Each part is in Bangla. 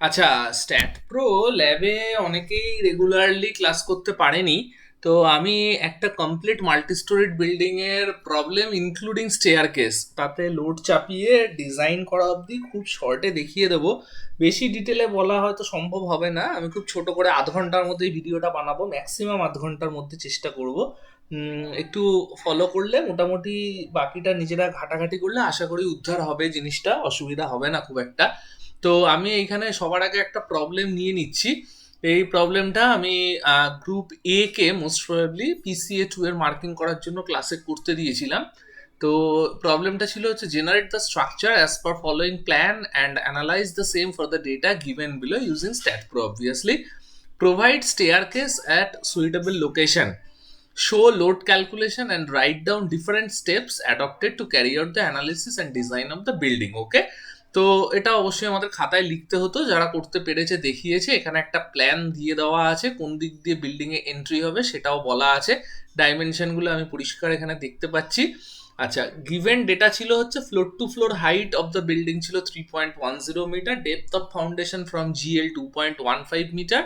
আচ্ছা, স্ট্যাট প্রো ল্যাবে অনেকেই রেগুলারলি ক্লাস করতে পারেনি। তো আমি একটা কমপ্লিট মাল্টি স্টোরিড বিল্ডিং এর প্রবলেম ইনক্লুডিং স্টেয়ার কেস তাতে লোড চাপিয়ে ডিজাইন করা অবধি খুব শর্টে দেখিয়ে দেবো। বেশি ডিটেলে বলা হয়তো সম্ভব হবে না, আমি খুব ছোট করে আধ ঘন্টার মধ্যে এই ভিডিওটা বানাবো, ম্যাক্সিমাম আধ ঘন্টার মধ্যে চেষ্টা করব। একটু ফলো করলে মোটামুটি, বাকিটা নিজেরা ঘাটাঘাটি করলে আশা করি উদ্ধার হবে জিনিসটা, অসুবিধা হবে না খুব একটা। তো আমি এইখানে সবার আগে একটা প্রবলেম নিয়ে নিচ্ছি। এই প্রবলেমটা আমি গ্রুপ এ কে মোস্ট প্রবাবলি PCA 2 এর মার্কিং করার জন্য ক্লাসে করতে দিয়েছিলাম। তো প্রবলেমটা ছিল হচ্ছে generate the structure as per following plan and analyze the same for the data given below using StaadPro obviously, provide staircase at suitable location, show load calculation and write down different steps adopted to carry out the analysis and design of the building. ওকে, তো এটা অবশ্যই আমাদের খাতায় লিখতে হতো, যারা করতে পেরেছে দেখিয়েছে। এখানে একটা প্ল্যান দিয়ে দেওয়া আছে, কোন দিক দিয়ে বিল্ডিং এ এন্ট্রি হবে সেটাও বলা আছে, ডাইমেনশনগুলো আমি পরিষ্কার এখানে দেখতে পাচ্ছি। আচ্ছা, গিভেন ডেটা ছিল হচ্ছে floor to floor height of the building ছিল 3.10 metre, depth of foundation from GL 2.15 metre,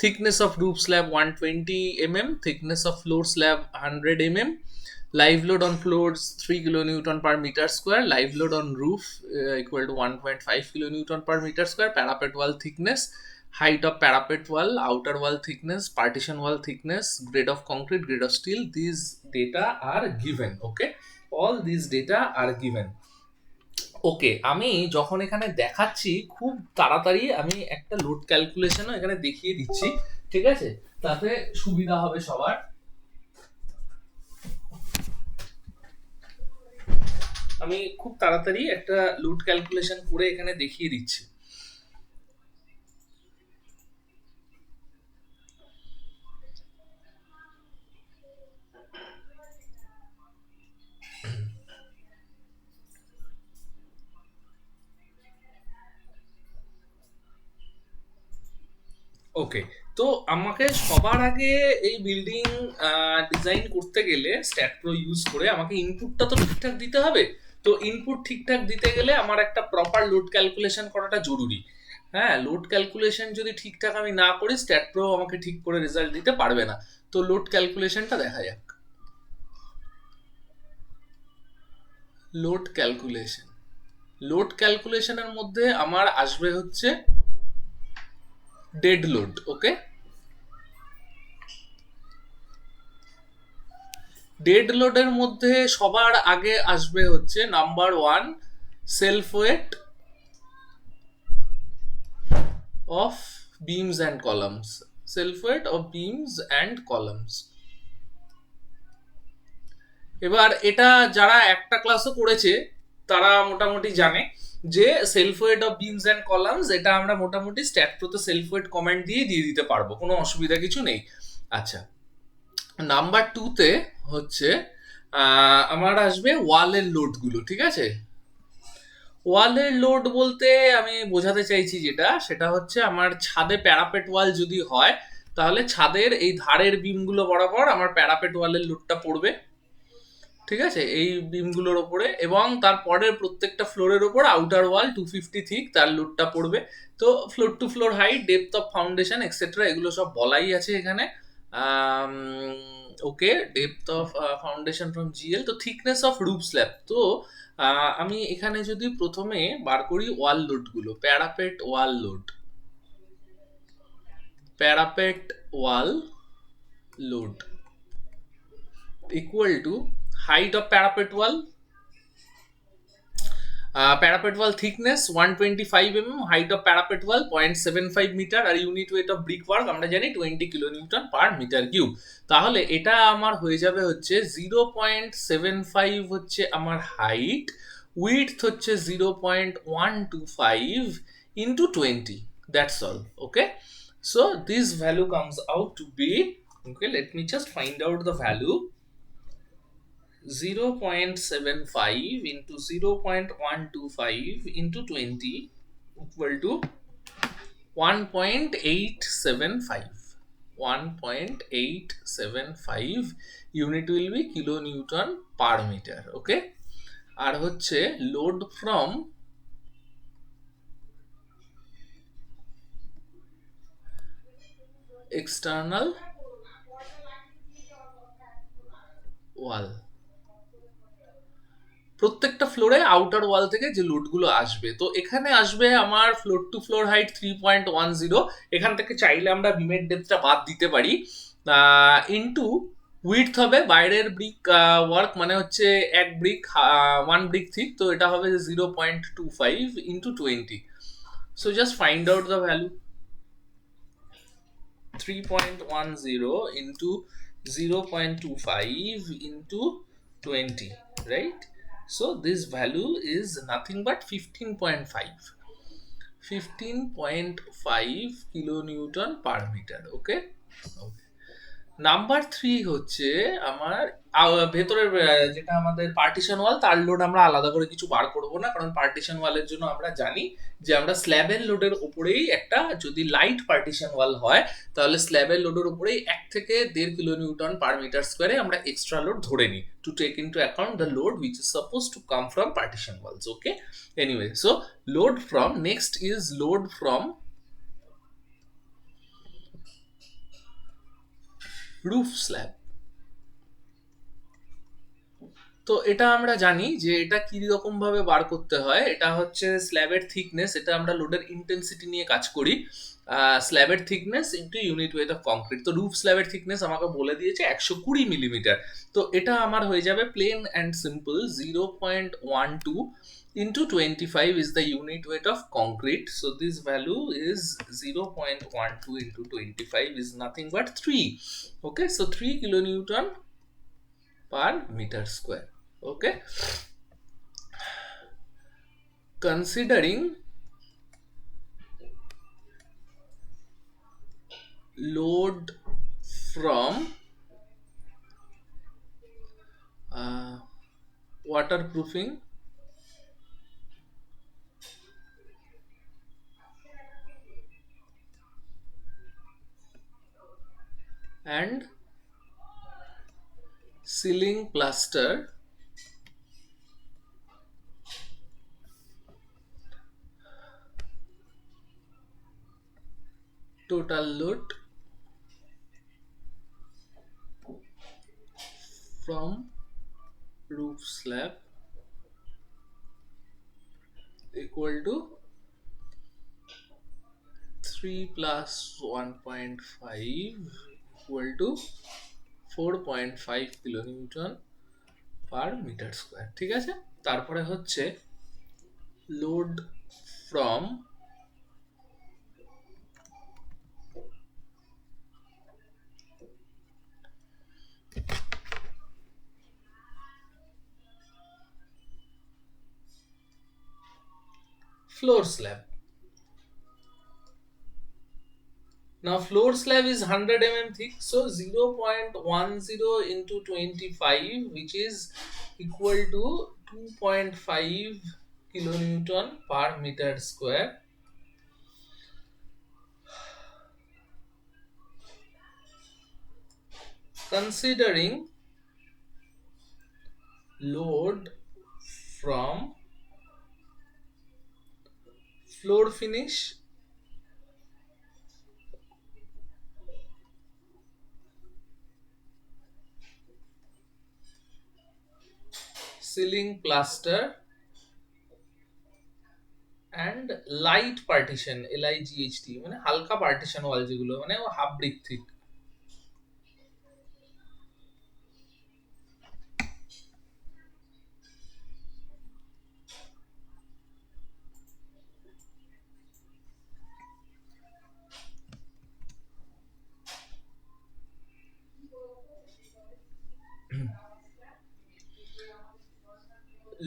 thickness of roof slab 120 mm, thickness of floor slab 100 mm, live load on floors 3 kilonewton per meter square, live load on roof equal to 1.5 kilonewton per meter square, parapet wall thickness, height of parapet wall, outer wall thickness, partition wall thickness, grade of concrete, grade of steel. These data are given. Okay, all these data are given. ওকে, আমি যখন এখানে দেখাচ্ছি খুব তাড়াতাড়ি আমি একটা লোড ক্যালকুলেশনও এখানে দেখিয়ে দিচ্ছি, ঠিক আছে? তাতে সুবিধা হবে সবার। আমি খুব তাড়াতাড়ি একটা লোড ক্যালকুলেশন করে এখানে দেখিয়ে দিচ্ছি। ওকে, তো আমাকে সবার আগে এই বিল্ডিং ডিজাইন করতে গেলে স্ট্যাট প্রো ইউজ করে আমাকে ইনপুটটা তো ঠিকঠাক দিতে হবে। তো ইনপুট ঠিকঠাক দিতে গেলে আমার একটা প্রপার লোড ক্যালকুলেশন করাটা জরুরি। হ্যাঁ, লোড ক্যালকুলেশন যদি ঠিকঠাক আমি না করি স্ট্যাট প্রো আমাকে ঠিক করে রেজাল্ট দিতে পারবে না। তো লোড ক্যালকুলেশনটা দেখা যাক। লোড ক্যালকুলেশন, লোড ক্যালকুলেশনের মধ্যে আমার আসবে হচ্ছে ডেড লোড। ওকে, ডেড লোডের মধ্যে সবার আগে আসবে হচ্ছে number one, self weight of beans and columns, self weight of beans and columns. এবার এটা যারা একটা ক্লাসও করেছে তারা মোটামুটি জানে যে self weight of beans and columns এটা আমরা মোটামুটি স্ট্যাট প্রোতে সেলফ ওয়েট কমান্ড দিয়ে দিতে পারবো, কোনো অসুবিধা কিছু নেই। আচ্ছা, নাম্বার টুতে হচ্ছে আমার আসবে ওয়ালের লোডগুলো, ঠিক আছে? ওয়ালের লোড বলতে আমি বোঝাতে চাইছি যেটা, সেটা হচ্ছে আমার ছাদে প্যারাপেট ওয়াল যদি হয় তাহলে ছাদের এই ধারের বিমগুলো বরাবর আমার প্যারাপেট ওয়ালের লোডটা পড়বে, ঠিক আছে, এই বিমগুলোর ওপরে, এবং তারপরের প্রত্যেকটা ফ্লোরের ওপর আউটার ওয়াল 250 থিক তার লোডটা পড়বে। তো floor to floor height, depth of foundation etcetera এগুলো সব বলাই আছে এখানে। Okay, depth of foundation from GL, তো থিকনেস অফ রুফ স্ল্যাব। তো আমি এখানে যদি প্রথমে বার করি ওয়াল লোডগুলো, parapet wall load, parapet wall load equal to height of parapet wall, parapet wall thickness 125 mm, height of parapet wall 0.75 metre, আর unit weight of brick work আমরা জানি 20 kilonewton/মিটার কিউব। তাহলে এটা আমার হয়ে যাবে হচ্ছে 0.75 হচ্ছে আমার হাইট, উইডথ হচ্ছে 0.125 into 20, that's all. Okay, so this value comes out to be, okay let me just find out the value, 0.75 into 0.125 into 20 equal to 1.875, 1.875 unit will be kilonewton per meter. Okay, আর হচ্ছে লোড ফ্রম এক্সটার্নাল ওয়াল, প্রত্যেকটা ফ্লোরে আউটার ওয়াল থেকে যে লোডগুলো আসবে, তো এখানে আসবে আমার ফ্লোর টু ফ্লোর হাইট 3.10। এখান থেকে চাইলে আমরা বিমের ডেপথটা বাদ দিতে পারি। ইনটু উইডথ হবে বাইরের ব্রিক ওয়ার্ক মানে হচ্ছে এক ব্রিক, 1 ব্রিক থিক, তো এটা হবে 0.25 into 20। So just find out the value. 3.10 into 0.25 into 20, right? So this value is nothing but 15.5 kilonewton per meter. Okay. Number 3 হচ্ছে আমার ভেতরের যেটা আমাদের পার্টিশন ওয়াল, তার লোড আমরা আলাদা করে কিছু বার করব না, কারণ পার্টিশন ওয়ালের জন্য আমরা জানি যে আমরা স্ল্যাবের লোডের উপরেই একটা, যদি লাইট পার্টিশন ওয়াল হয় তাহলে স্ল্যাবের লোডের উপরেই 1 থেকে 1.5 কিলোনিউটন পার মিটার স্কোয়ারে আমরা এক্সট্রা লোড ধরে নিই to take into account the load which is suppose to come from partition walls. Okay, anyway, so load from, next is load from roof slab. তো এটা আমরা জানি যে এটা কি রকম ভাবে বার করতে হয়। এটা হচ্ছে স্ল্যাবের থিকনেস, এটা আমরা লোডের ইন্টেন্সিটি নিয়ে কাজ করি। স্ল্যাবের thickness into unit weight of concrete. তো রুফ স্ল্যাবের থিকনেস আমাকে বলে দিয়েছে 120 মিলিমিটার। তো এটা আমার হয়ে যাবে plain and simple 0.12 into 25 is the unit weight of concrete. So this value is 0.12 into 25 is nothing but 3. Okay, so 3 kilonewton per meter square. Okay, considering load from waterproofing and ceiling plaster, total load from roof slab equal to 3 plus 1.5 equal to 4.5 kilonewton per meter square. ঠিক আছে, তারপরে হচ্ছে load from floor slab. Now floor slab is 100 mm thick, so 0.10 into 25, which is equal to 2.5 kilonewton per meter square. Considering load from floor finish, ceiling plaster and light partition, LIGHT মানে হালকা পার্টিশন ওয়াল, যেগুলো মানে half brick thick.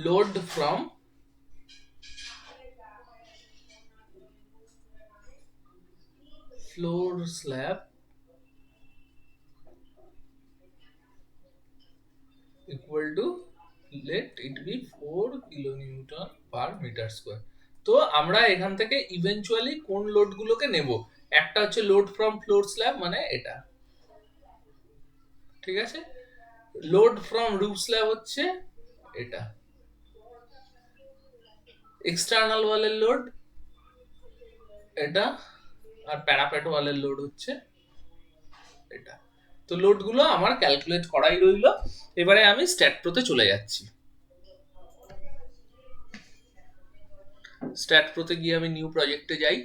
Load from floor slab equal to, let it be 4 kilonewton per meter square. তো আমরা এখান থেকে ইভেন্চুয়ালি কোন লোড গুলোকে নেব, একটা হচ্ছে লোড ফ্রম ফ্লোর স্ল্যাব মানে এটা, ঠিক আছে। লোড ফ্রম রুফ স্ল্যাব হচ্ছে এটা, এক্সটার্নাল ওয়ালের লোড এটা, আর প্যারাপেট ওয়ালের লোড হচ্ছে এটা। তো লোডগুলো আমার ক্যালকুলেট করাই রইলো। এবারে আমি স্ট্যাট প্রোতে চলে যাচ্ছি। স্ট্যাট প্রোতে গিয়ে আমি নিউ প্রজেক্টে যাই।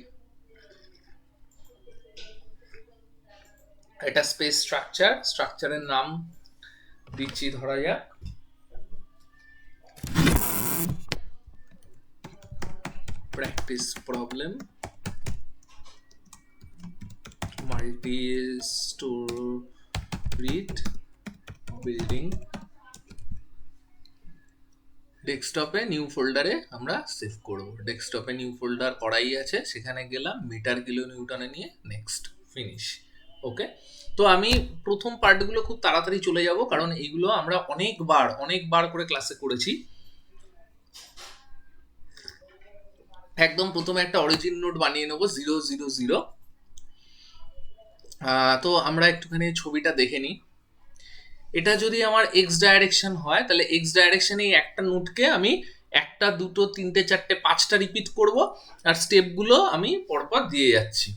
এটা স্পেস স্ট্রাকচার, স্ট্রাকচারের নাম দিচ্ছি ধরা যাক practice problem multi storied building. ডেস্কটপে নিউ ফোল্ডারে আমরা সেভ করব। ডেস্কটপে নিউ ফোল্ডার করাই আছে, সেখানে গেলাম, মিটার কিলো নিউটনে নিয়ে নেক্সট, ফিনিশ। ওকে, তো আমি প্রথম পার্টগুলো খুব তাড়াতাড়ি চলে যাব, কারণ এইগুলো আমরা অনেকবার করে ক্লাসে করেছি। একদম প্রথমে একটা অরিজিন নোড বানিয়ে নেবো 0 0 0। তো আমরা একটুখানি ছবিটা দেখে নিই। এটা যদি আমার এক্স ডাইরেকশন হয়, তাহলে এক্স ডাইরেকশনে এই একটা নোটকে আমি 1 2 3 4 5টা রিপিট করব, আর স্টেপগুলো আমি পরপর দিয়ে যাচ্ছি।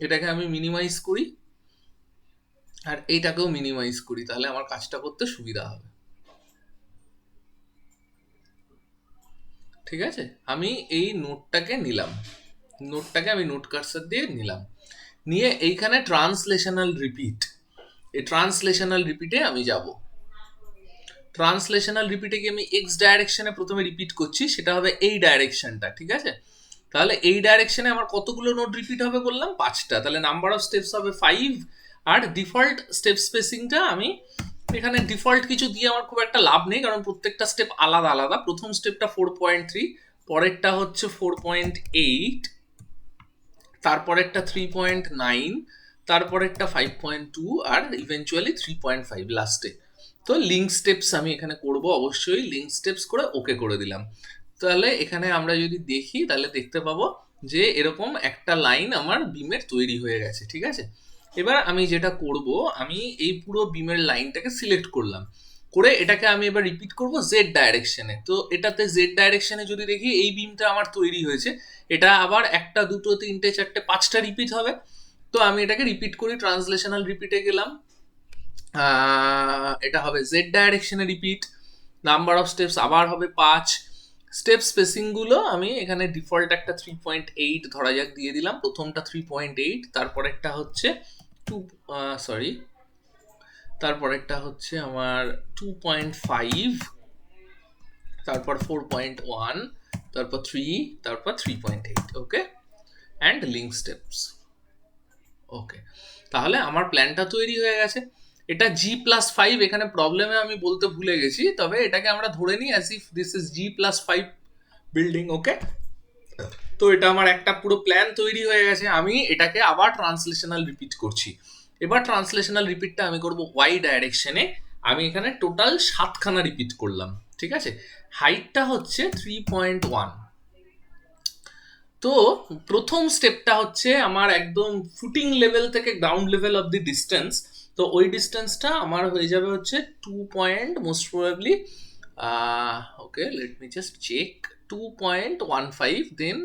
এটাকে আমি মিনিমাইজ করি, আর এইটাকেও মিনিমাইজ করি, তাহলে আমার কাজটা করতে সুবিধা হবে। ঠিক আছে, আমি এই নোটটাকে নিলাম, নোটটাকে আমি নোট কার্সার দিয়ে নিলাম, নিয়ে এইখানে ট্রান্সলেশনাল রিপিট, এই ট্রান্সলেশনাল রিপিটে আমি যাব। ট্রান্সলেশনাল রিপিটে গিয়ে আমি এক্স ডাইরেকশনে প্রথমে রিপিট করছি, সেটা হবে এই ডাইরেকশনটা। ঠিক আছে, তাহলে এই ডাইরেকশনে আমার কতগুলো নোট রিপিট হবে বললাম? 5টা। তাহলে নাম্বার অফ স্টেপস হবে 5, আর ডিফল্ট স্টেপ স্পেসিংটা আমি এখানে ডিফল্ট কিছু দিয়ে আমার খুব একটা লাভ নেই, কারণ প্রত্যেকটা স্টেপ আলাদা আলাদা। প্রথম স্টেপটা 4.3, পরেরটা হচ্ছে 4.8, তারপরেরটা 3.9, তারপরেরটা 5.2, আর ইভেনচুয়ালি 3.5 লাস্টে। তো লিঙ্ক স্টেপস আমি এখানে করব, অবশ্যই লিঙ্ক স্টেপস করে ওকে করে দিলাম। তাহলে এখানে আমরা যদি দেখি, তাহলে দেখতে পাবো যে এরকম একটা লাইন আমার বিমের তৈরি হয়ে গেছে। ঠিক আছে, এবার আমি যেটা করব, আমি এই পুরো বিমের লাইনটাকে সিলেক্ট করলাম, করে এটাকে আমি এবার রিপিট করব জেড ডাইরেকশনে। তো এটাতে জেড ডাইরেকশনে যদি দেখি এই বিমটা আমার তৈরি হয়েছে, এটা আবার 1 2 3 4 5টা রিপিট হবে। তো আমি এটাকে রিপিট করি, ট্রান্সলেশনাল রিপিটে গেলাম, এটা হবে জেড ডাইরেকশনে রিপিট, নাম্বার অফ স্টেপস আবার হবে 5। স্টেপ স্পেসিং গুলো আমি এখানে ডিফল্ট একটা 3.8 ধরা যাক দিয়ে দিলাম। প্রথমটা 3.8, তারপরেরটা হচ্ছে 2, সরি, তারপরেরটা হচ্ছে আমার 2.5, তারপর 4.1, তারপর 3, তারপর 3.8। ওকে, অ্যান্ড লিঙ্ক স্টেপস। ওকে, তাহলে আমার প্ল্যানটা তৈরি হয়ে গেছে। এটা G+5, এখানে প্রবলেমে আমি বলতে ভুলে গেছি, তবে এটাকে আমরা ধরে নিই as if this is G+5 building. Okay, তো এটা আমার একটা পুরো প্ল্যান তৈরি হয়ে গেছে। আমি এটাকে আবার ট্রান্সলেশনাল রিপিট করছি। এবার ট্রান্সলেশনাল রিপিটটা আমি করব ওয়াই ডাইরেকশনে। আমি এখানে টোটাল 7খানা রিপিট করলাম। ঠিক আছে, হাইটটা হচ্ছে 3.1। তো প্রথম স্টেপটা হচ্ছে আমার একদম ফুটিং লেভেল থেকে ground level of the distance. তো ওই ডিস্টেন্সটা আমার হয়ে যাবে হচ্ছে 2 point most probably, okay let me just check, 2.15, then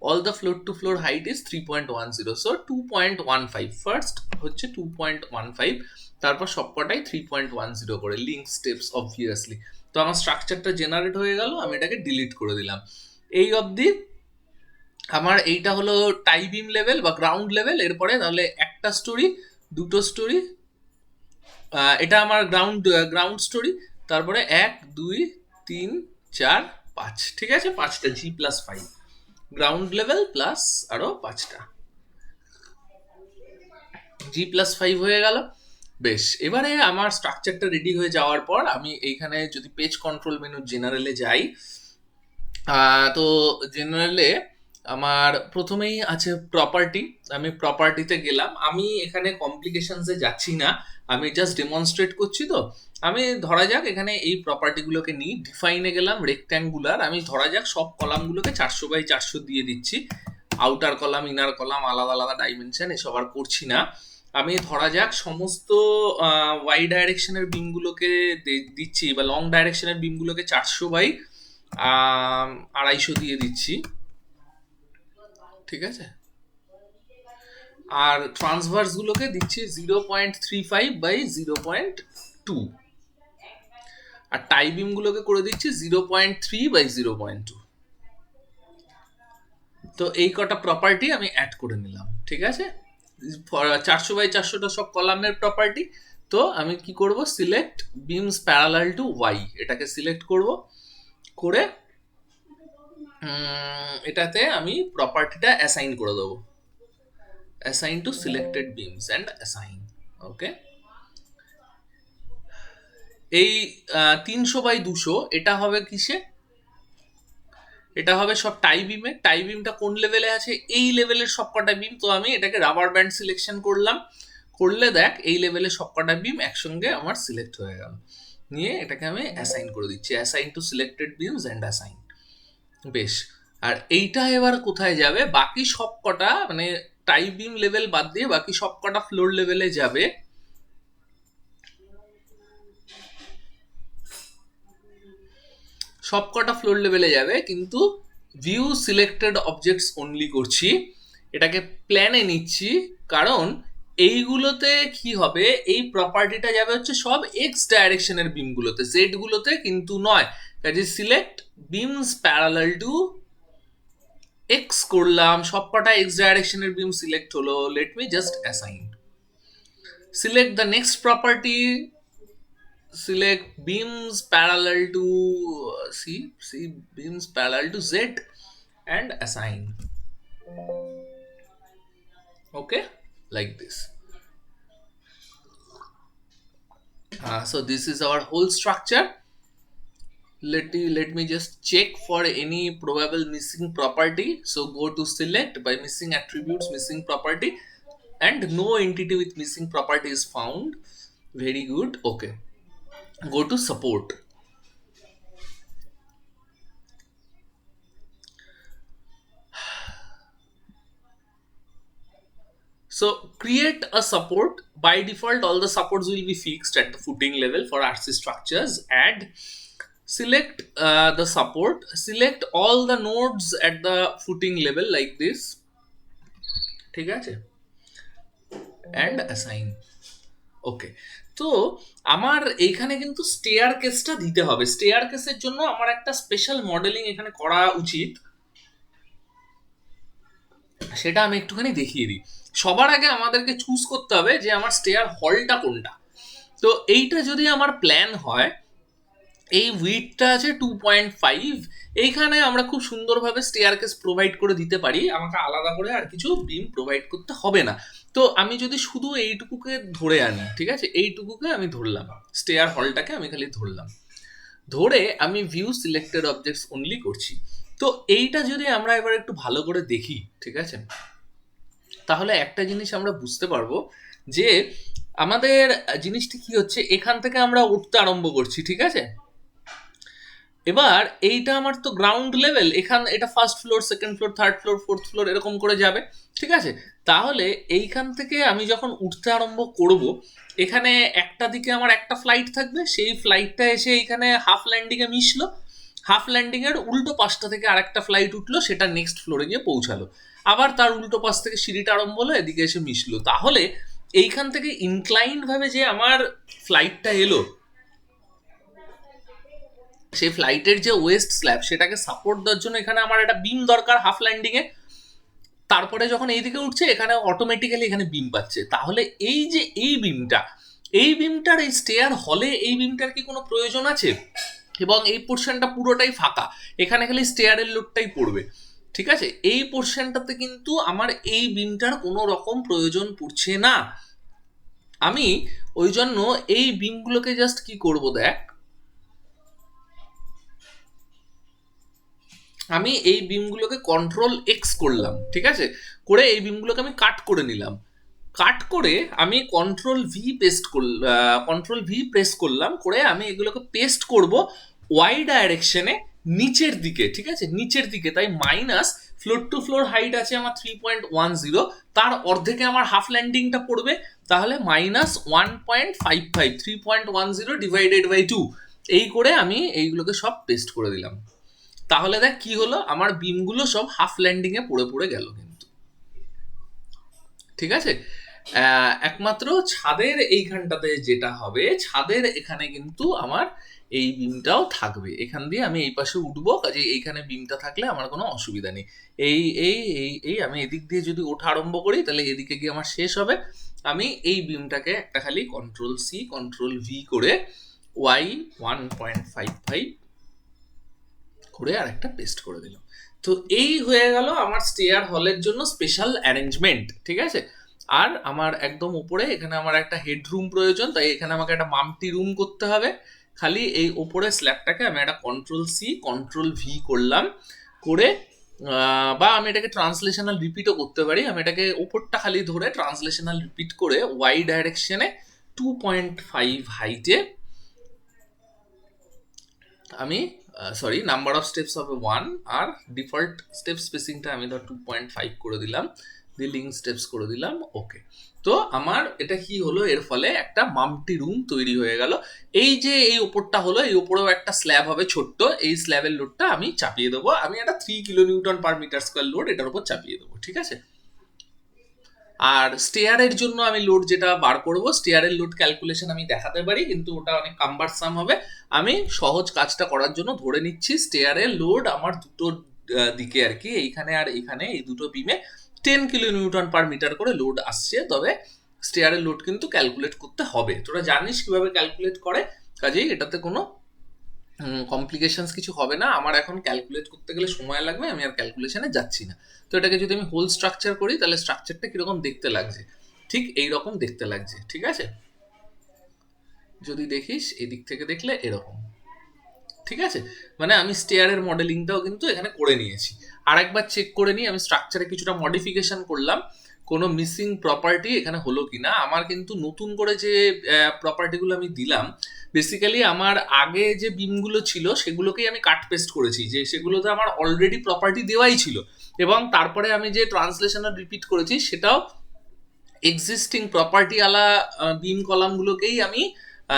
all the floor to floor height is 3.10, so 2.15 first হচ্ছে 2.15, তারপর সবকটাই 3.10 করে লিঙ্ক স্টেপস অবভিয়াসলি। তো আমার স্ট্রাকচারটা জেনারেট হয়ে গেল, আমি এটাকে ডিলিট করে দিলাম। এই অবধি আমার এইটা হলো টাই বিম লেভেল বা গ্রাউন্ড লেভেল। এরপরে তাহলে একটা স্টোরি, দুটো স্টোরি, এটা আমার গ্রাউন্ড স্টোরি, তারপরে 1 2 3 4 5। ঠিক আছে, 5টা G+5 গ্রাউন্ড লেভেল প্লাস আরো 5টা G+5 হয়ে গেল। বেশ, এবারে আমার স্ট্রাকচারটা রেডি হয়ে যাওয়ার পর আমি এইখানে যদি পেজ কন্ট্রোল মেনু জেনারেলে যাই, তো জেনারেলে আমার প্রথমেই আছে প্রপার্টি। আমি প্রপার্টিতে গেলাম, আমি এখানে কমপ্লিকেশনসে যাচ্ছি না, আমি জাস্ট ডেমনস্ট্রেট করছি। তো আমি ধরা যাক এখানে এই প্রপার্টিগুলোকে নিই, ডিফাইনে গেলাম রেক্ট্যাঙ্গুলার, আমি ধরা যাক সব কলামগুলোকে 400x400 দিয়ে দিচ্ছি। আউটার কলাম ইনার কলাম আলাদা আলাদা ডাইমেনশন এসব আর করছি না। আমি ধরা যাক সমস্ত ওয়াই ডাইরেকশনের বিমগুলোকে দিচ্ছি, বা লং ডাইরেকশনের বিমগুলোকে 400x250 দিয়ে দিচ্ছি। ঠিক আছে, আর ট্রান্সভার্স গুলোকে দিচ্ছি 0.35/0.2, আর টাই বিম গুলোকে করে দিচ্ছি 0.3/0.2। তো এই কটা প্রপার্টি আমি অ্যাড করে নিলাম, ঠিক আছে। 400/400টা সব কলামের প্রপার্টি। তো আমি কি করব, select beams parallel to Y, এটাকে সিলেক্ট করব, করে এটাতে আমি প্রপার্টিটা অ্যাসাইন করে দেবো, assign to selected beams and assign. Okay, এই 300/200 এটা হবে কিসে, এটা হবে সব টাই বিমে। টাই বিমটা কোন লেভেলে আছে, এই লেভেলের সবকটা বিম। তো আমি এটাকে রাবার ব্যান্ড সিলেকশন করলাম, করলে দেখ এই লেভেলের সবকটা বিম একসঙ্গে আমার সিলেক্ট হয়ে গেল। নিয়ে এটাকে আমি অ্যাসাইন করে দিচ্ছি, assign to selected beams and assign. বেশ, আর এইটা এবার কোথায় যাবে, বাকি সবকটা মানে টাই বিম লেভেল বাদ দিয়ে বাকি সবকটা ফ্লোর লেভেলে যাবে। সবকটা ফ্লোর লেভেলে যাবে, কিন্তু ভিউ সিলেক্টেড অবজেক্টস অনলি করছি, এটাকে প্ল্যানে নিচ্ছি, কারণ এইগুলোতে কি হবে, এই প্রপার্টিটা যাবে হচ্ছে সব এক্স ডাইরেকশনের বিমগুলোতে, জেড গুলোতে কিন্তু নয়। কাজে select beams parallel to x করলাম, সবকটা এক্স ডাইরেকশনের বিম সিলেক্ট হলো। Late me just assign, select the next property, select beams parallel to see beams parallel to z and assign. Okay, like this. So this is our whole structure. Let me just check for any probable missing property. So go to select by missing attributes, missing property, and no entity with missing property is found. Very good. Okay, go to support. So create a support. By default all the supports will be fixed at the footing level for RC structures. Add, select the support, select all the nodes at the footing level like this, ঠিক আছে, and assign. ওকে, তো আমার এইখানে কিন্তু স্টেয়ার কেসটা দিতে হবে। স্টেয়ার কেসের জন্য আমার একটা স্পেশাল মডেলিং এখানে করা উচিত, সেটা আমি একটুখানি দেখিয়ে দিই। সবার আগে আমাদেরকে চুজ করতে হবে যে আমার স্টেয়ার হলটা কোনটা। তো এইটা যদি আমার প্ল্যান হয়, এই উইডথটা আছে 2.5, এইখানে আমরা খুব সুন্দরভাবে স্টেয়ারকেস প্রোভাইড করে দিতে পারি, আমাকে আলাদা করে আর কিছু বিম প্রোভাইড করতে হবে না। তো আমি যদি শুধু এইটুকুকে ধরে আনি, ঠিক আছে, এইটুকুকে আমি ধরলাম, স্টেয়ার হলটাকে আমি খালি ধরলাম, ধরে আমি ভিউ সিলেক্টেড অবজেক্টস অনলি করছি। তো এইটা যদি আমরা এবার একটু ভালো করে দেখি, ঠিক আছে, তাহলে একটা জিনিস আমরা বুঝতে পারবো যে আমাদের জিনিসটি কি হচ্ছে, এখান থেকে আমরা উঠতে আরম্ভ করছি, ঠিক আছে। এবার এইটা আমার তো গ্রাউন্ড লেভেল, এটা first floor, second floor, third floor, fourth floor এরকম করে যাবে, ঠিক আছে। তাহলে এইখান থেকে আমি যখন উঠতে আরম্ভ করব, এখানে একটা দিকে আমার একটা ফ্লাইট থাকবে, সেই ফ্লাইটটা এসে এইখানে হাফ ল্যান্ডিংয়ে মিশলো, হাফ ল্যান্ডিংয়ের উল্টো পাশটা থেকে আরেকটা ফ্লাইট উঠলো, সেটা নেক্সট ফ্লোরে গিয়ে পৌঁছালো, আবার তার উল্টো পাশ থেকে সিঁড়িটা আরম্ভ হলো, এদিকে এসে মিশলো। তাহলে এইখান থেকে ইনক্লাইন্ড ভাবে যে আমার ফ্লাইটটা এলো, সেই ফ্লাইটের যে ওয়েস্ট স্ল্যাব সেটাকে সাপোর্ট দেওয়ার জন্য এখানে আমার একটা বিম দরকার হাফ ল্যান্ডিং এ। তারপরে যখন এইদিকে উঠছে এখানে অটোমেটিক্যালি এখানে বিম পাচ্ছে। তাহলে এই যে এই বিমটার এই স্টেয়ার হলে এই বিমটার কি কোনো প্রয়োজন আছে? এবং এই পোর্শনটা পুরোটাই ফাঁকা, এখানে খালি স্টেয়ারের লোডটাই পড়বে, ঠিক আছে। এই পোর্শনটাতে কিন্তু আমার এই বিমটার কোনো রকম প্রয়োজন পড়ছে না। আমি ওই জন্য এই বিমগুলোকে জাস্ট কি করব, দেখ, আমি এই বিমগুলোকে কন্ট্রোল এক্স করলাম, ঠিক আছে, করে এই বিমগুলোকে আমি কাট করে নিলাম, কাট করে আমি কন্ট্রোল ভি প্রেস করলাম, করে আমি এগুলোকে পেস্ট করব ওয়াই ডাইরেকশনে নিচের দিকে, ঠিক আছে, নিচের দিকে। তাই minus floor to floor height আছে আমার 3.10, তার অর্ধেকে আমার হাফ ল্যান্ডিংটা পড়বে, তাহলে -1.55, 3.10 ডিভাইডেড বাই 2, এই করে আমি এইগুলোকে সব পেস্ট করে দিলাম। তাহলে দেখ কি হলো, আমার বিমগুলো সব হাফ ল্যান্ডিং এ পড়ে পড়ে গেল কিন্তু, ঠিক আছে। একমাত্র ছাদের এইখানটাতে যেটা হবে, ছাদের এখানে কিন্তু আমার এই বিমটাও থাকবে, এখান দিয়ে আমি এই পাশে উঠবো, কাজে এইখানে বিমটা থাকলে আমার কোনো অসুবিধা নেই। এই এই এই এই আমি এদিক দিয়ে যদি ওঠা আরম্ভ করি তাহলে এদিকে গিয়ে আমার শেষ হবে। আমি এই বিমটাকে একটা খালি কন্ট্রোল সি কন্ট্রোল ভি করে ওয়াই 1.55 করে আর একটা পেস্ট করে দিলাম। তো এই হয়ে গেল আমার স্টেয়ার হলের জন্য স্পেশাল অ্যারেঞ্জমেন্ট, ঠিক আছে। আর আমার একদম উপরে এখানে আমার একটা হেডরুম প্রয়োজন, তাই এখানে আমাকে একটা মাম্পটি রুম করতে হবে। খালি এই ওপরে স্ল্যাবটাকে আমি একটা কন্ট্রোল সি কন্ট্রোল ভি করলাম করে, বা আমি এটাকে ট্রান্সলেশনাল রিপিটও করতে পারি। আমি এটাকে ওপরটা খালি ধরে ট্রান্সলেশনাল রিপিট করে ওয়াই ডাইরেকশনে 2.5 হাইটে আমি, সরি, নাম্বার অফ স্টেপস হবে 1, আর ডিফল্ট স্টেপ স্পেসিংটা আমি ধর 2.5 করে দিলাম, দিয়ে লিঙ্ক স্টেপস করে দিলাম, ওকে। তো আমার এটা কি হলো, এর ফলে একটা মাম্পটি রুম তৈরি হয়ে গেল। এই যে এই ওপরটা হলো, এই ওপরেও একটা স্ল্যাব হবে ছোট্ট, এই স্ল্যাবের লোডটা আমি চাপিয়ে দেবো, আমি একটা 3 kilo newton per metre square load এটার উপর চাপিয়ে দেবো, ঠিক আছে। আর স্টেয়ারের জন্য আমি লোড যেটা বার করব, স্টেয়ারের লোড ক্যালকুলেশন আমি দেখাতে পারি, কিন্তু ওটা অনেক কাম্বারসাম হবে। আমি সহজ কাজটা করার জন্য ধরে নিচ্ছি স্টেয়ারের লোড আমার দুটো দিকে আর কি, এইখানে আর এইখানে এই দুটো বিমে 10 কিলো নিউটন পার মিটার করে লোড আসছে। তবে স্টেয়ারের লোড কিন্তু ক্যালকুলেট করতে হবে, তোরা জানিস কিভাবে ক্যালকুলেট করে, কাজেই এটাতে কোনো কমপ্লিকেশনস কিছু হবে না। আমার এখন ক্যালকুলেট করতে গেলে সময় লাগবে, আমি আর ক্যালকুলেশনে যাচ্ছি না। তো এটাকে যদি আমি হোল স্ট্রাকচার করি তাহলে স্ট্রাকচারটা কিরকম দেখতে লাগছে, ঠিক এই রকম দেখতে লাগছে, ঠিক আছে। যদি দেখিস এদিক থেকে দেখলে এরকম, ঠিক আছে। মানে আমি স্টেয়ারের মডেলিংটাও কিন্তু এখানে করে নিয়েছি। আর একবার চেক করে নিই আমি স্ট্রাকচারে কিছুটা মডিফিকেশন করলাম, কোনো মিসিং প্রপার্টি এখানে হলো কিনা। আমার কিন্তু নতুন করে যে প্রপার্টিগুলো আমি দিলাম, বেসিক্যালি আমার আগে যে বিমগুলো ছিল সেগুলোকেই আমি কাট পেস্ট করেছি, যে সেগুলোতে আমার অলরেডি প্রপার্টি দেওয়াই ছিল, এবং তারপরে আমি যে ট্রান্সলেশনাল রিপিট করেছি সেটাও এক্সিস্টিং প্রপার্টি আলা বিম কলামগুলোকেই আমি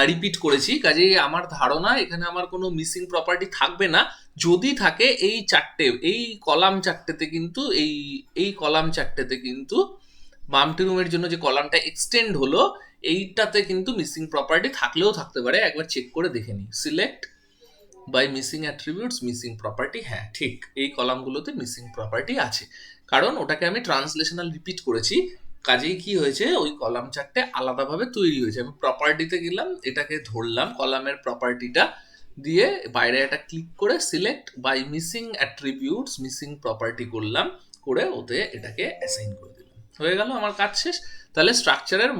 রিপিট করেছি। কাজেই আমার ধারণা এখানে আমার কোনো মিসিং প্রপার্টি থাকবে না। যদি থাকে এই চারটে, এই কলাম চারটেতে কিন্তু, এই কলাম চারটেতে কিন্তু মাম্পটি রুমের জন্য যে কলামটা এক্সটেন্ড হলো এইটাতে কিন্তু মিসিং প্রপার্টি থাকলেও থাকতে পারে, একবার চেক করে দেখে নিই। Select by missing attributes missing property, হ্যাঁ ঠিক, এই কলামগুলোতে মিসিং প্রপার্টি আছে, কারণ ওটাকে আমি ট্রান্সলেশনাল রিপিট করেছি। কাজেই কি হয়েছে, ওই কলাম চারটে আলাদাভাবে তৈরি হয়েছে। আমি প্রপার্টিতে গেলাম, এটাকে ধরলাম কলামের প্রপার্টিটা দিয়ে, বাইরে একটা ক্লিক করে select by missing attributes missing property করলাম, করে ওতে এটাকে অ্যাসাইন করে দিলাম, হয়ে গেল আমার কাজ শেষ। তাহলে স্ট্রাকচারের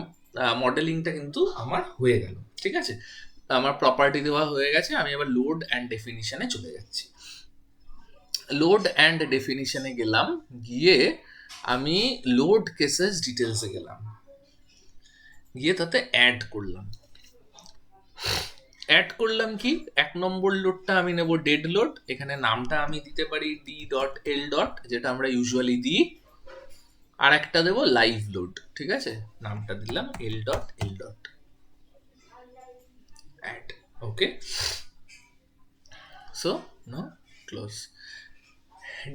মডেলিংটা কিন্তু আমার হয়ে গেল, ঠিক আছে। আমার প্রপার্টি দেওয়া হয়ে গেছে, আমি এবার লোড অ্যান্ড ডেফিনিশনে চলে যাচ্ছি। লোড অ্যান্ড ডেফিনিশনে গেলাম, গিয়ে আমি লোড কেসেস ডিটেলসে গেলাম, গিয়ে তাতে অ্যাড করলাম। অ্যাড করলাম কি, 1 নম্বর লোডটা আমি নেব ডেড লোড, এখানে নামটা আমি দিতে পারি d.l. যেটা আমরা ইউজুয়ালি দিই। আর একটা দেবো লাইভ লোড, ঠিক আছে, নামটা দিলাম l.l. Add, okay. So no close.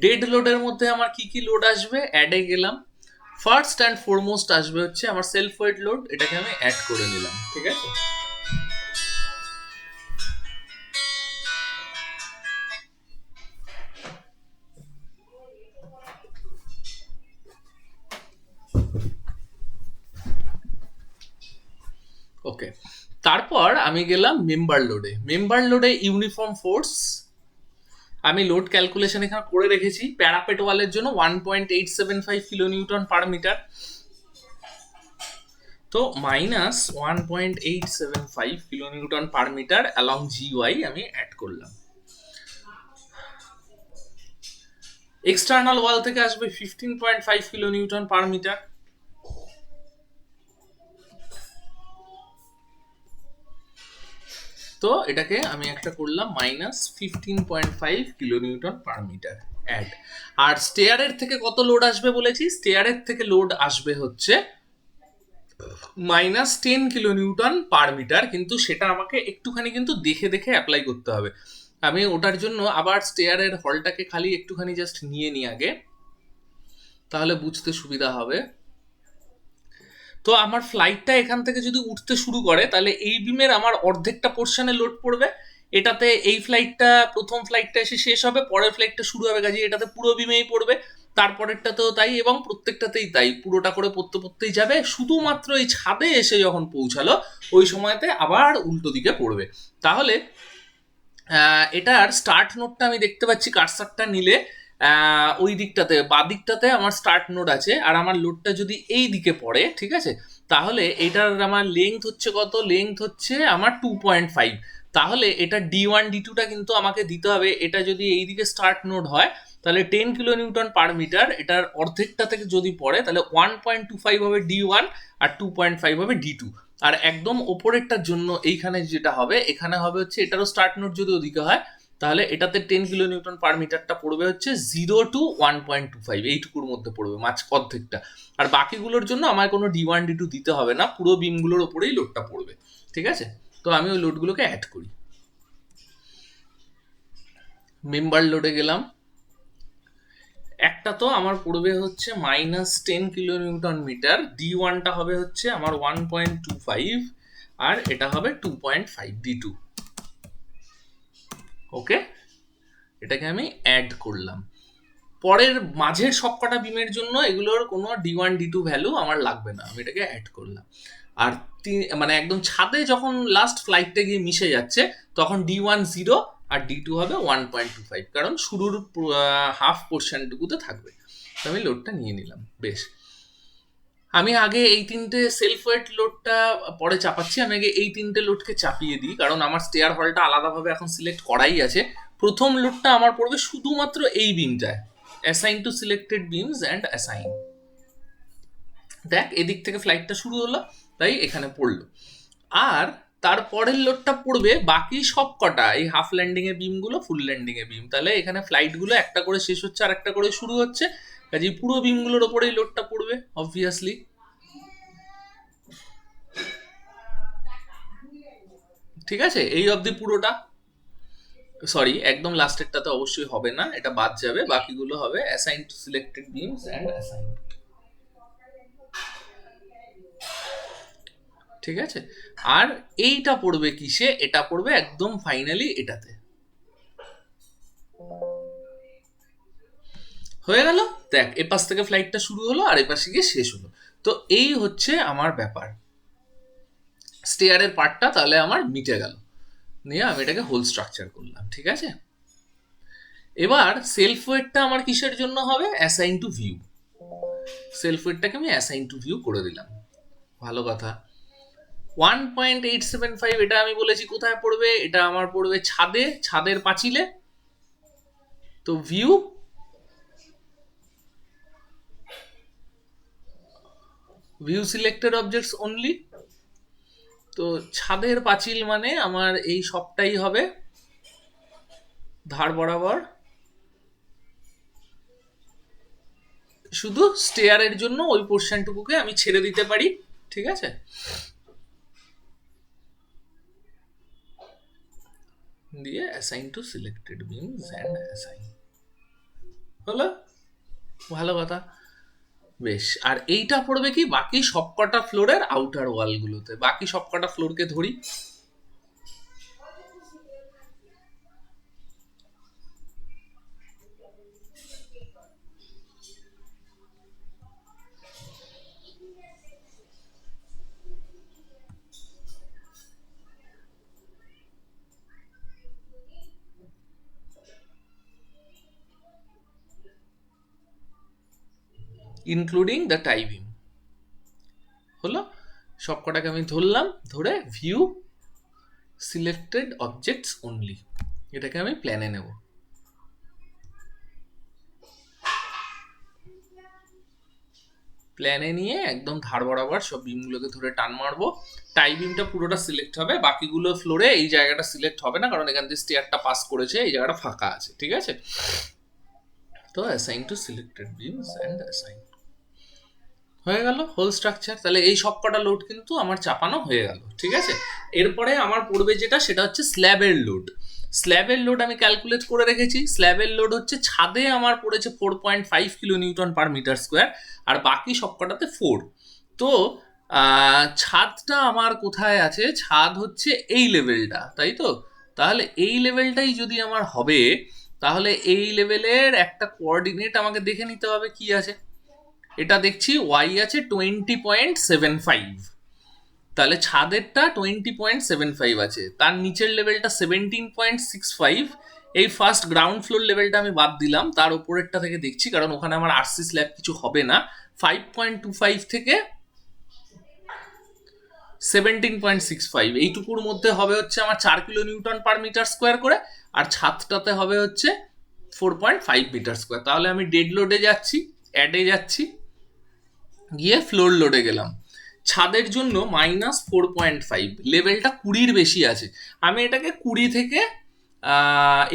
Dead লোডের মধ্যে আমার কি কি লোড আসবে, অ্যাডে গেলাম। ফার্স্ট অ্যান্ড ফরমোস্ট আসবে হচ্ছে আমার সেলফ ওয়েট লোড, এটাকে আমি অ্যাড করে নিলাম, ঠিক আছে। ওকে, তারপর আমি গেলাম মেম্বার লোডে। মেম্বার লোডে ইউনিফর্ম ফোর্স আমি লোড ক্যালকুলেশন এখানে করে রেখেছি। প্যারাপেট ওয়ালের জন্য 1.875 কিলো নিউটন পার মিটার, তো minus 1.875 kilo newton per metre along GY আমি অ্যাড করলাম। এক্সটার্নাল ওয়াল থেকে আসবে 15.5 কিলো নিউটন পার মিটার, তো এটাকে আমি একটা করলাম minus 15.5 kilo newton per metre add. আর স্টেয়ারের থেকে কত লোড আসবে বলেছি, স্টেয়ারের থেকে লোড আসবে হচ্ছে minus 10 kilo newton per metre, কিন্তু সেটা আমাকে একটুখানি কিন্তু দেখে দেখে অ্যাপ্লাই করতে হবে। আমি ওটার জন্য আবার স্টেয়ারের হলটাকে খালি একটুখানি জাস্ট নিয়ে নিই আগে, তাহলে বুঝতে সুবিধা হবে। তো আমার ফ্লাইটটা এখান থেকে যদি উঠতে শুরু করে তাহলে এই বিমের আমার অর্ধেকটা পোর্শনে লোড পড়বে, এটাতে এই ফ্লাইটটা প্রথম ফ্লাইটটা এসে শেষ হবে, পরের ফ্লাইটটা শুরু হবে, কাজে এটাতে পুরো বিমেই পড়বে, তারপরেরটাতেও তাই, এবং প্রত্যেকটাতেই তাই, পুরোটা করে পড়তে পড়তেই যাবে, শুধুমাত্র এই ছাদে এসে যখন পৌঁছালো ওই সময়তে আবার উল্টো দিকে পড়বে। তাহলে এটার স্টার্ট নোডটা আমি দেখতে পাচ্ছি কার্সারটা নিলে ওই দিকটাতে বা দিকটাতে আমার স্টার্ট নোড আছে, আর আমার লোডটা যদি এই দিকে পড়ে, ঠিক আছে, তাহলে এটার আমার লেংথ হচ্ছে কত, লেংথ হচ্ছে আমার 2.5। তাহলে এটা D1 D2টা কিন্তু আমাকে দিতে হবে। এটা যদি এই দিকে স্টার্ট নোড হয় তাহলে 10 কিলো নিউটন পার মিটার, এটার অর্ধেকটা থেকে যদি পড়ে তাহলে 1.25 হবে D1 আর 2.5 হবে D2। আর একদম ওপরেরটার জন্য এইখানে যেটা হবে, এখানে হবে হচ্ছে এটারও স্টার্ট নোট যদি ওদিকে হয় তাহলে এটাতে 10 কিলো নিউটন পার মিটারটা পড়বে হচ্ছে 0 to 1.25, এইটুকুর মধ্যে পড়বে মাঝ অর্ধেকটা। আর বাকিগুলোর জন্য আমার কোনো D1 D2 দিতে হবে না, পুরো বিমগুলোর ওপরেই লোডটা পড়বে, ঠিক আছে। তো আমি ওই লোডগুলোকে অ্যাড করি। মেম্বার লোডে গেলাম, একটা তো আমার পড়বে হচ্ছে -10 কিলো নিউটন মিটার, D1টা হবে হচ্ছে আমার 1.25 আর এটা হবে 2.5 D2। ওকে, এটাকে আমি অ্যাড করলাম। পরের মাঝের সবকটা বিমের জন্য এগুলোর কোনো D1 D2 ভ্যালু আমার লাগবে না, আমি এটাকে অ্যাড করলাম। আর মানে একদম ছাদে যখন লাস্ট ফ্লাইটটা গিয়ে মিশে যাচ্ছে তখন D1 0 আর D2 হবে 1.25, কারণ শুরুর হাফ পোর্শনটুকুতে থাকবে। তো আমি লোডটা নিয়ে নিলাম। বেশ, আমি আগে এই তিনটে সেলফ ওয়েট লোডটা পরে চাপাচ্ছি, আমি আগে এই তিনটে লোডকে চাপিয়ে দিই, কারণ আমার স্টেয়ার হলটা আলাদাভাবে এখন সিলেক্ট করাই আছে। প্রথম লোডটা আমার পড়বে শুধুমাত্র এই বিমটায়, assign to selected beams and assign. দেখ এদিক থেকে ফ্লাইটটা শুরু হলো, তাই এখানে পড়লো। আর তারপরের লোডটা পড়বে বাকি সব কটা, এই হাফ ল্যান্ডিং এ বিমগুলো, ফুল ল্যান্ডিং এ বিম। তাহলে এখানে ফ্লাইটগুলো একটা করে শেষ হচ্ছে আর একটা করে শুরু হচ্ছে, কাজেই পুরো বিমগুলোর ওপরেই লোডটা পড়বে অবভিয়াসলি। ঠিক আছে, এই অবধি পুরোটা, সরি একদম লাস্টেরটাতে অবশ্যই হবে না, এটা বাদ যাবে, বাকিগুলো হবে assign to selected beams and assign. ঠিক আছে, আর এইটা পড়বে কিসে, এটা পড়বে একদম ফাইনালি এটাতে। হয়ে গেল, দেখ এপাশ থেকে ফ্লাইটটা শুরু হলো আর এপাশে গিয়ে শেষ হলো। তো এই হচ্ছে আমার ব্যাপার, স্টেয়ারের পার্টটা তাহলে আমার মিটে গেল। নিয়ে আমি এটাকে হোল স্ট্রাকচার করলাম, ঠিক আছে। এবার সেলফ ওয়েটটা আমার কিসের জন্য হবে, অ্যাসাইন টু ভিউ। সেলফ ওয়েটটাকে আমি অ্যাসাইন টু ভিউ করে দিলাম, ভালো কথা। 1.875 এটা আমি বলেছি কোথায় পড়বে, এটা আমার পড়বে ছাদে, ছাদের পাঁচিলে। তো ভিউ সিলেক্টেড অবজেক্টস অনলি। তো ছাদের পাঁচিল মানে আমার এই সবটাই হবে ধার বরাবর, শুধু স্টেয়ারের জন্য ওই পোর্শনটুকুকে আমি ছেড়ে দিতে পারি, ঠিক আছে। দিয়ে assign to selected beams and assign হলো, ভালো কথা। বেশ, আর এইটা পড়বে কি বাকি সবকটা ফ্লোরের আউটার ওয়ালগুলোতে। বাকি সবকটা ফ্লোরকে ধরি, ইনক্লুডিং দ্য টাই বিম। হলো, সবকটাকে আমি ধরলাম, ধরে ভিউ সিলেক্টেড অবজেক্টস অনলি, এটাকে আমি প্ল্যানে নেব। প্ল্যানে নিয়ে একদম ধার বরাবর সব বিমগুলোকে ধরে টান মারবো। টাই বিমটা পুরোটা সিলেক্ট হবে, বাকিগুলো ফ্লোরে এই জায়গাটা সিলেক্ট হবে না, কারণ এখান থেকে স্টেয়ারটা পাস করেছে, এই জায়গাটা ফাঁকা আছে, ঠিক আছে। তো assign to selected beams and assign হয়ে গেল হোল স্ট্রাকচার। তাহলে এই সব কটা লোড কিন্তু আমার চাপানো হয়ে গেল, ঠিক আছে। এরপরে আমার পড়বে যেটা, সেটা হচ্ছে স্ল্যাবের লোড। স্ল্যাবের লোড আমি ক্যালকুলেট করে রেখেছি। স্ল্যাবের লোড হচ্ছে ছাদে আমার পড়েছে 4.5 kilo newton per metre square, আর বাকি সবকটাতে 4। তো ছাদটা আমার কোথায় আছে? ছাদ হচ্ছে এই লেভেলটা, তাই তো? তাহলে এই লেভেলটাই যদি আমার হবে, তাহলে এই লেভেলের একটা কোঅর্ডিনেট আমাকে দেখে নিতে হবে কি আছে। এটা দেখছি ওয়াই আছে 20.75, তাহলে ছাদেরটা 20.75 আছে, তার নিচের লেভেলটা 17.65। এই ফার্স্ট গ্রাউন্ড ফ্লোর লেভেলটা আমি বাদ দিলাম, তার উপরেরটা থেকে দেখছি, কারণ ওখানে আমার আরসি স্ল্যাব কিছু হবে না। 5.25 থেকে 17.65 এইটুকুর মধ্যে হবে হচ্ছে আমার 4 kilo newton per metre square করে, আর ছাদটাতে হবে হচ্ছে 4.5 মিটার স্কোয়ার। তাহলে আমি ডেড লোডে যাচ্ছি, অ্যাডে যাচ্ছি, গিয়ে ফ্লোর লোডে গেলাম। ছাদের জন্য -4.5, লেভেলটা 20-র বেশি আছে। আমি এটাকে 20 থেকে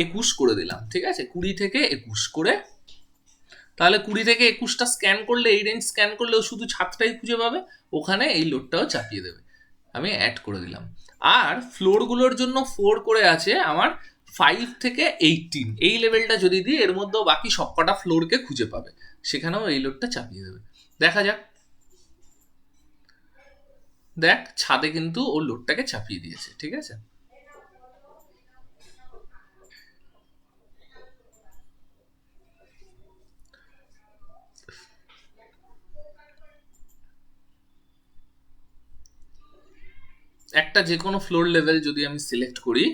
21 করে দিলাম, ঠিক আছে? 20 থেকে 21 করে, তাহলে 20 থেকে 21টা স্ক্যান করলে, এই রেঞ্জ স্ক্যান করলেও শুধু ছাদটাই খুঁজে পাবে, ওখানে এই লোডটাও চাপিয়ে দেবে। আমি অ্যাড করে দিলাম। আর ফ্লোরগুলোর জন্য 4 করে আছে আমার 5 থেকে 18, এই লেভেলটা যদি দিই এর মধ্যেও বাকি সবকটা ফ্লোরকে খুঁজে পাবে, সেখানেও এই লোডটা চাপিয়ে দেবে। দেখা যাক। দেখ, ছাদে কিন্তু ও লোডটাকে চাপিয়ে দিয়েছে, ঠিক আছে? একটা যে কোনো ফ্লোর লেভেল যদি আমি সিলেক্ট করি,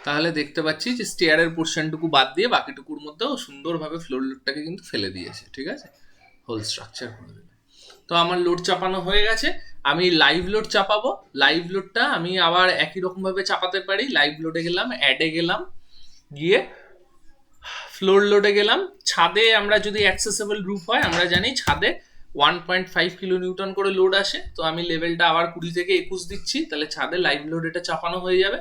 তাহলে দেখতে পাচ্ছি যে স্টেয়ারের পোর্শনটুকু বাদ দিয়ে বাকিটুকুর মধ্যেও সুন্দরভাবে ফ্লোর লোডটাকে কিন্তু ফেলে দিয়েছে, ঠিক আছে? হোল স্ট্রাকচার করে দিল। তো আমার লোড চাপানো হয়ে গেছে। আমি লাইভ লোড চাপাবো। লাইভ লোডটা আমি আবার একই রকম ভাবে চাপাতে পারি। লাইভ লোডে গেলাম, অ্যাডে গেলাম, গিয়ে ফ্লোর লোডে গেলাম। ছাদে আমরা যদি অ্যাক্সেসেবল রুফ হয়, আমরা জানি ছাদে 1.5 কিলো নিউটন করে লোড আসে। তো আমি লেভেলটা আবার 20 থেকে 21 দিচ্ছি, তাহলে ছাদে লাইভ লোড এটা চাপানো হয়ে যাবে।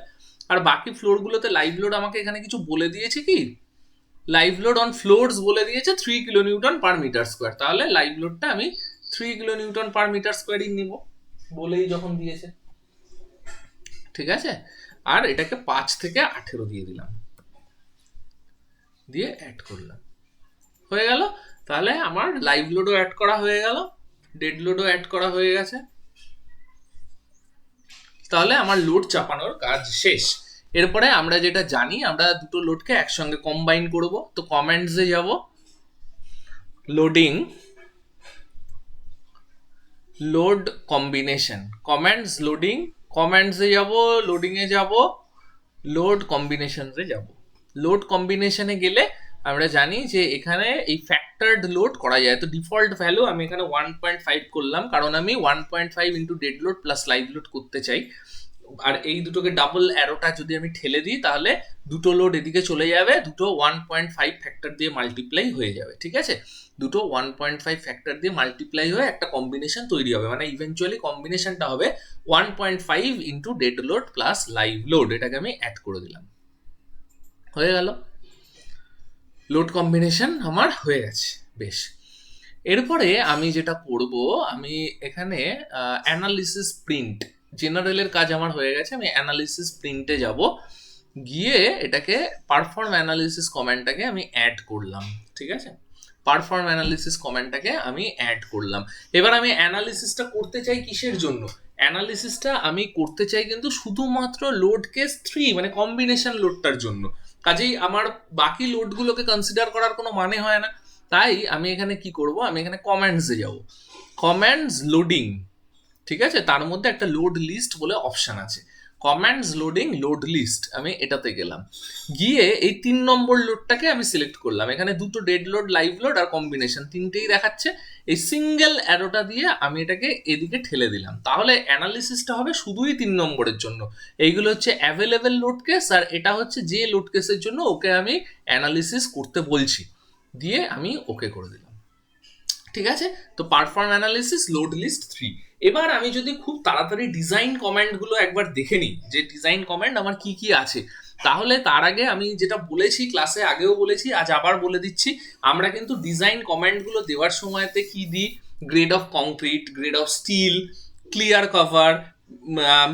আর বাকি ফ্লোরগুলোতে লাইভ লোড আমাকে এখানে কিছু বলে দিয়েছে কি? লাইভ লোড অন ফ্লোরস বলে দিয়েছে 3 kilo newton per metre square. তাহলে লাইভ লোডটা আমি 3 কিলো নিউটন পার মিটার স্কোয়ারই নিব, বলেই যখন দিয়েছে, ঠিক আছে? আর এটাকে 5 থেকে 18 দিয়ে দিলাম, দিয়ে অ্যাড করলাম, হয়ে গেল। তাহলে আমার লাইভ লোডও অ্যাড করা হয়ে গেল, ডেড লোডও অ্যাড করা হয়ে গেছে। তাহলে আমার লোড চাপানোর কাজ শেষ। এরপরে আমরা যেটা জানি, আমরা দুটো লোডকে একসঙ্গে কম্বাইন করব। তো কমেন্টসে যাব, loading, load combination, comments loading, কমেন্টসে যাব, লোডিংয়ে যাব, লোড কম্বিনেশনসে যাব। লোড কম্বিনেশনে গেলে আমরা জানি যে এখানে এই ফ্যাক্টরড লোড করা যায়। তো ডিফল্ট ভ্যালু আমি এখানে 1.5 করলাম, কারণ আমি 1.5 into dead load plus live load করতে চাই। আর এই দুটোকে ডাবল অ্যারোটা যদি আমি ঠেলে দিই, তাহলে দুটো লোড এদিকে চলে যাবে, দুটো 1.5 ফ্যাক্টর দিয়ে মাল্টিপ্লাই হয়ে যাবে, ঠিক আছে? দুটো 1.5 ফ্যাক্টর দিয়ে মাল্টিপ্লাই হয়ে একটা কম্বিনেশন তৈরি হবে, মানে ইভেনচুয়ালি কম্বিনেশনটা হবে 1.5 into dead load plus live load. এটাকে আমি অ্যাড করে দিলাম, হয়ে গেল। লোড কম্বিনেশন আমার হয়ে গেছে, বেশ। এরপরে আমি যেটা করব, আমি এখানে অ্যানালিসিস প্রিন্ট, জেনারেলের কাজ আমার হয়ে গেছে, আমি অ্যানালিসিস প্রিন্টে যাব, গিয়ে এটাকে পারফর্ম অ্যানালিসিস কমেন্টটাকে আমি অ্যাড করলাম, ঠিক আছে? পারফর্ম অ্যানালিসিস কমেন্টটাকে আমি অ্যাড করলাম। এবার আমি অ্যানালিসিসটা করতে চাই কিসের জন্য? অ্যানালিসিসটা আমি করতে চাই কিন্তু শুধুমাত্র লোড কেস 3, মানে কম্বিনেশন লোডটার জন্য। কাজেই আমার বাকি লোডগুলোকে কনসিডার করার কোনো মানে হয় না। তাই আমি এখানে কি করব, আমি এখানে কমেন্টসে যাব, কমেন্টস লোডিং, ঠিক আছে? তার মধ্যে একটা লোড লিস্ট বলে অপশন আছে, কমেন্টস লোডিং লোড লিস্ট, আমি এটাতে গেলাম, গিয়ে এই 3 নম্বর লোডটাকে আমি সিলেক্ট করলাম। এখানে দুটো ডেড লোড, লাইভ লোড আর কম্বিনেশন তিনটেই দেখাচ্ছে। এই সিঙ্গেল অ্যারোটা দিয়ে আমি এটাকে এদিকে ঠেলে দিলাম, তাহলে অ্যানালিসিসটা হবে শুধুই 3 নম্বরের জন্য। এইগুলো হচ্ছে অ্যাভেলেবেল লোড কেস, আর এটা হচ্ছে যে লোড কেসের জন্য ওকে আমি অ্যানালিসিস করতে বলছি, দিয়ে আমি ওকে করে দিলাম, ঠিক আছে? তো পারফর্ম অ্যানালিসিস লোড লিস্ট 3। এবার আমি যদি খুব তাড়াতাড়ি ডিজাইন কমেন্টগুলো একবার দেখে নিই যে ডিজাইন কমেন্ট আমার কি কি আছে, তাহলে তার আগে আমি যেটা বলেছি ক্লাসে, আগেও বলেছি, আজ আবার বলে দিচ্ছি, আমরা কিন্তু ডিজাইন কমেন্টগুলো দেওয়ার সময়তে কি দিই? Grade of concrete, grade of steel, clear cover,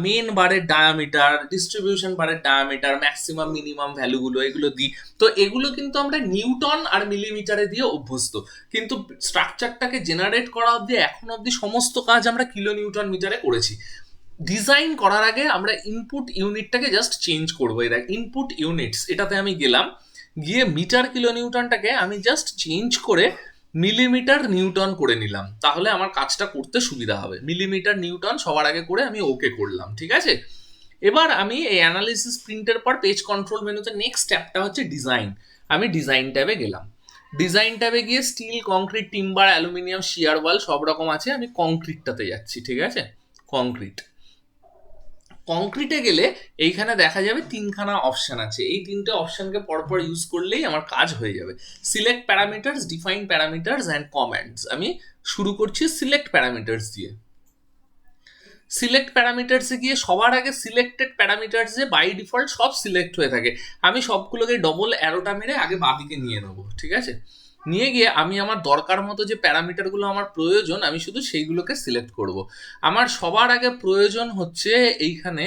main বারের ডায়ামিটার, ডিস্ট্রিবিউশন বারের ডায়ামিটার, ম্যাক্সিমাম মিনিমাম ভ্যালুগুলো এগুলো দিই। তো এগুলো কিন্তু আমরা নিউটন আর মিলিমিটারে দিয়ে অভ্যস্ত, কিন্তু স্ট্রাকচারটাকে জেনারেট করা অবধি এখন অবধি সমস্ত কাজ আমরা কিলো নিউটন মিটারে করেছি। ডিজাইন করার আগে আমরা ইনপুট ইউনিটটাকে জাস্ট চেঞ্জ করবো। এই দেখ ইনপুট ইউনিটস, এটাতে আমি গেলাম, গিয়ে মিটার কিলো নিউটনটাকে আমি জাস্ট চেঞ্জ করে মিলিমিটার নিউটন করে নিলাম, তাহলে আমার কাজটা করতে সুবিধা হবে। মিলিমিটার নিউটন সবার আগে করে আমি ওকে করলাম, ঠিক আছে। এবার আমি এই অ্যানালিসিস প্রিন্টের পর পেজ কন্ট্রোল মেনুতে নেক্সট ট্যাবটা হচ্ছে ডিজাইন। আমি ডিজাইন ট্যাবে গেলাম, ডিজাইন ট্যাবে গিয়ে স্টিল, কংক্রিট, টিম্বার, অ্যালুমিনিয়াম, শিয়ার ওয়াল সব রকম আছে, আমি কংক্রিটটাতে যাচ্ছি, ঠিক আছে। কংক্রিট, কংক্রিটে গেলে এইখানে দেখা যাবে তিনখানা অপশন আছে, এই তিনটে অপশনকে পরপর ইউজ করলেই আমার কাজ হয়ে যাবে। Select parameters, define parameters and comments. আমি শুরু করছি সিলেক্ট প্যারামিটার্স দিয়ে। সিলেক্ট প্যারামিটার্সে গিয়ে সবার আগে সিলেক্টেড প্যারামিটার্স যে বাই ডিফল্ট সব সিলেক্ট হয়ে থাকে, আমি সবগুলোকে ডবল অ্যারোটা মেরে আগে বাঁদিকে নিয়ে নেবো, ঠিক আছে। নিয়ে গিয়ে আমি আমার দরকার মতো যে প্যারামিটারগুলো আমার প্রয়োজন আমি শুধু সেইগুলোকে সিলেক্ট করব। আমার সবার আগে প্রয়োজন হচ্ছে এইখানে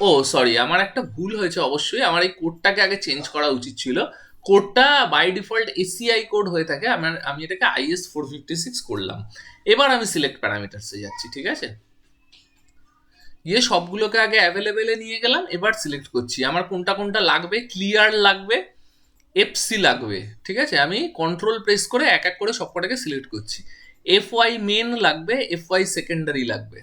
ও সরি, আমার একটা ভুল হয়েছে, অবশ্যই আমার এই কোডটাকে আগে চেঞ্জ করা উচিত ছিল। কোডটা বাই ডিফল্ট এসিআই কোড হয়ে থাকে, আমি এটাকে IS456 করলাম। এবার আমি সিলেক্ট প্যারামিটার্সে যাচ্ছি, ঠিক আছে। সবগুলোকে আগে অ্যাভেলেবেলে নিয়ে গেলাম, এবার সিলেক্ট করছি আমার কোনটা কোনটা লাগবে। ক্লিয়ার লাগবে, এফসি লাগবে, ঠিক আছে। আমি কন্ট্রোল প্রেস করে এক এক করে সবকটাকে সিলেক্ট করছি। FY মেন লাগবে, FY সেকেন্ডারি লাগবে।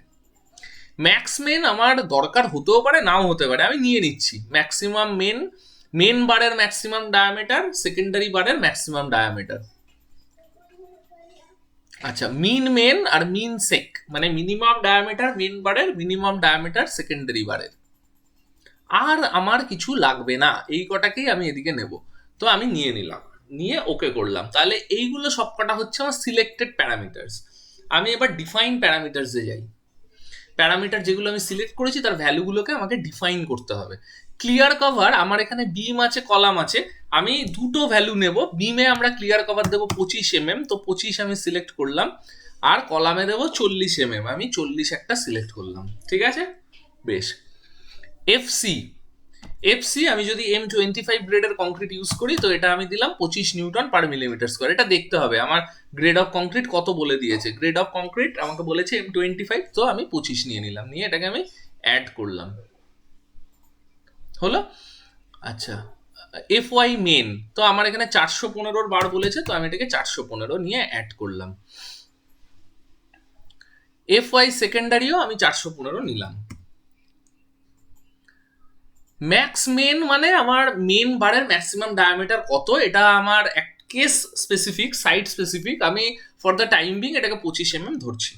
ম্যাক্স মেন আমার দরকার হতেও পারে নাও হতে পারে, আমি নিয়ে নিচ্ছি। ম্যাক্সিমাম মেন, মেন বারের ম্যাক্সিমাম ডায়ামিটার, সেকেন্ডারি বারের ম্যাক্সিমাম ডায়ামিটার। আচ্ছা, মিন মেন আর মিন সেক, মানে মিনিমাম ডায়ামিটার মেন বারের, মিনিমাম ডায়ামিটার সেকেন্ডারি বারের। আর আমার কিছু লাগবে না, এই কটাকেই আমি এদিকে নেব। তো আমি নিয়ে নিলাম, নিয়ে ওকে করলাম। তাহলে এইগুলো সব কটা হচ্ছে আমার সিলেক্টেড প্যারামিটার্স। আমি এবার ডিফাইন প্যারামিটার্সে যাই। প্যারামিটার যেগুলো আমি সিলেক্ট করেছি তার ভ্যালুগুলোকে আমাকে ডিফাইন করতে হবে। ক্লিয়ার কভার, আমার এখানে বিম আছে, কলাম আছে, আমি দুটো ভ্যালু নেব। বিমে আমরা ক্লিয়ার কভার দেবো 25 mm, তো 25 আমি সিলেক্ট করলাম। আর কলামে দেবো 40 mm, আমি 40 একটা সিলেক্ট করলাম, ঠিক আছে। বেশ। এফসি, এফসি আমি যদি M25 গ্রেডের কংক্রিট ইউজ করি তো এটা আমি দিলাম 25 নিউটন পার মিলিমিটার স্কোয়ার। এটা দেখতে হবে আমার গ্রেড অফ কংক্রিট কত বলে দিয়েছে। গ্রেড অফ কংক্রিট আমাকে বলেছে M25, তো আমি 25 নিয়ে নিলাম, নিয়ে এটাকে আমি অ্যাড করলাম, হলো। আচ্ছা, FY মেন, তো আমার এখানে 415 বার বলেছে, তো আমি এটাকে 415 নিয়ে অ্যাড করলাম। FY সেকেন্ডারিও আমি 415 নিলাম। ম্যাক্স মেন মানে আমার মেন বারের ম্যাক্সিমাম ডায়ামিটার কত, এটা আমার এক কেস স্পেসিফিক, সাইট স্পেসিফিক, আমি ফর দ্য টাইম বিং এটাকে 25 mm ধরছি,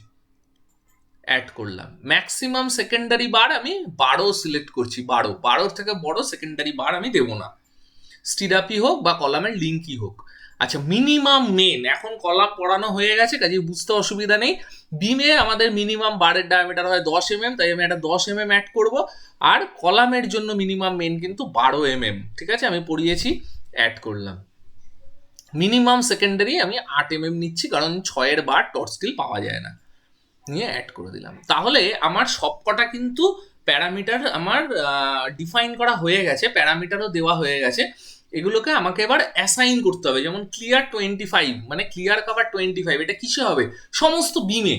অ্যাড করলাম। ম্যাক্সিমাম সেকেন্ডারি বার আমি 12 সিলেক্ট করছি, 12 থেকে বড় সেকেন্ডারি বার আমি দেবো না, স্টিরাপি হোক বা কলামের লিঙ্কই হোক। আচ্ছা, মিনিমাম মেন, এখন কলাম পড়ানো হয়ে গেছে কাজে বুঝতে অসুবিধা নেই। বিমে আমাদের মিনিমাম বারের ডায়ামিটার হয় 10 mm, তাই আমি একটা 10 mm অ্যাড করব। আর কলামের জন্য মিনিমাম মেন কিন্তু 12 mm, ঠিক আছে, আমি পড়িয়েছি, অ্যাড করলাম। মিনিমাম সেকেন্ডারি আমি 8 mm নিচ্ছি, কারণ 6-এর বার টর্চ স্টিল পাওয়া যায় না, নিয়ে অ্যাড করে দিলাম। তাহলে আমার সবকটা কিন্তু প্যারামিটার আমার ডিফাইন করা হয়ে গেছে, প্যারামিটারও দেওয়া হয়ে গেছে। এগুলোকে আমাকে এবার অ্যাসাইন করতে হবে। যেমন ক্লিয়ার 25 মানে ক্লিয়ার কভার 25, এটা কিসে হবে? সমস্ত বিমে,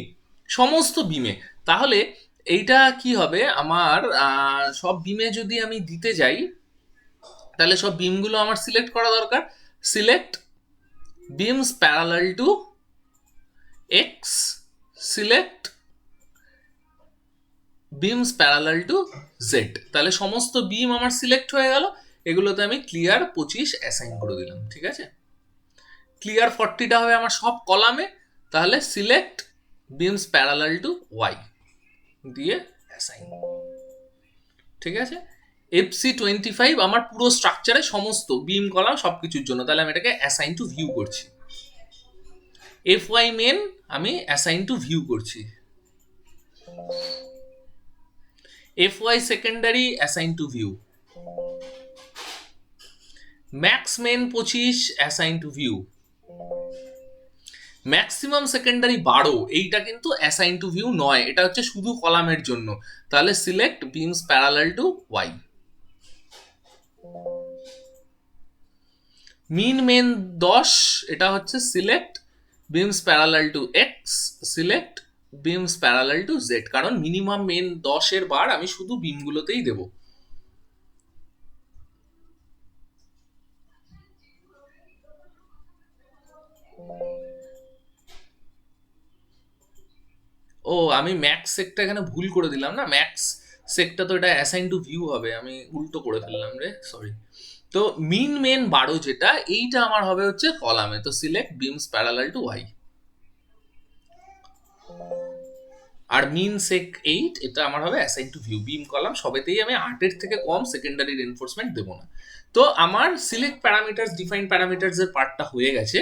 সমস্ত বিমে। তাহলে এইটা কি হবে আমার, সব বিমে যদি আমি দিতে যাই তাহলে সব বিমগুলো আমার সিলেক্ট করা দরকার। Select beams parallel to X, select beams parallel to Z. তাহলে সমস্ত বিম আমার সিলেক্ট হয়ে গেল, এগুলোতে আমি ক্লিয়ার 25 অ্যাসাইন করে দিলাম, ঠিক আছে। ক্লিয়ার 40টা হবে আমার সব কলামে, তাহলে select beams parallel to Y দিয়ে অ্যাসাইন, ঠিক আছে। FC25 আমার পুরো স্ট্রাকচারে সমস্ত বিম কলাম সবকিছুর জন্য, তাহলে আমি এটাকে অ্যাসাইন টু ভিউ করছি। FY মেন আমি অ্যাসাইন টু ভিউ করছি। FY secondary assign to view. Max main 25 assign to view. Maximum secondary 12, এইটা কিন্তু অ্যাসাইন টু ভিউ নয়, এটা হচ্ছে শুধু কলামের জন্য। তাহলে select beams parallel to Y. Min main 10, এটা হচ্ছে select beams parallel to X, select beams parallel to Z, কারণ মিনিমাম মেন 10 বার আমি শুধু বিমগুলোতেই দেবো। ও, আমি ম্যাক্স সেকটা এখানে ভুল করে দিলাম না, ম্যাক্স সেকটা তো এটা অ্যাসাইন টু ভিউ হবে, আমি উল্টো করে ফেললাম রে, সরি। তো মিন মেন 12 যেটা, এইটা আমার হবে হচ্ছে কলামে, তো select beams parallel to Y. আর মিন সেক 8, এটা আমার হবে assign to view. Beam column সবেতেই আমি 8-এর থেকে কম সেকেন্ডারি রেনফোর্সমেন্ট দেবো না। তো আমার সিলেক্ট প্যারামিটার্স, ডিফাইন প্যারামিটার্স এর পার্টটা হয়ে গেছে।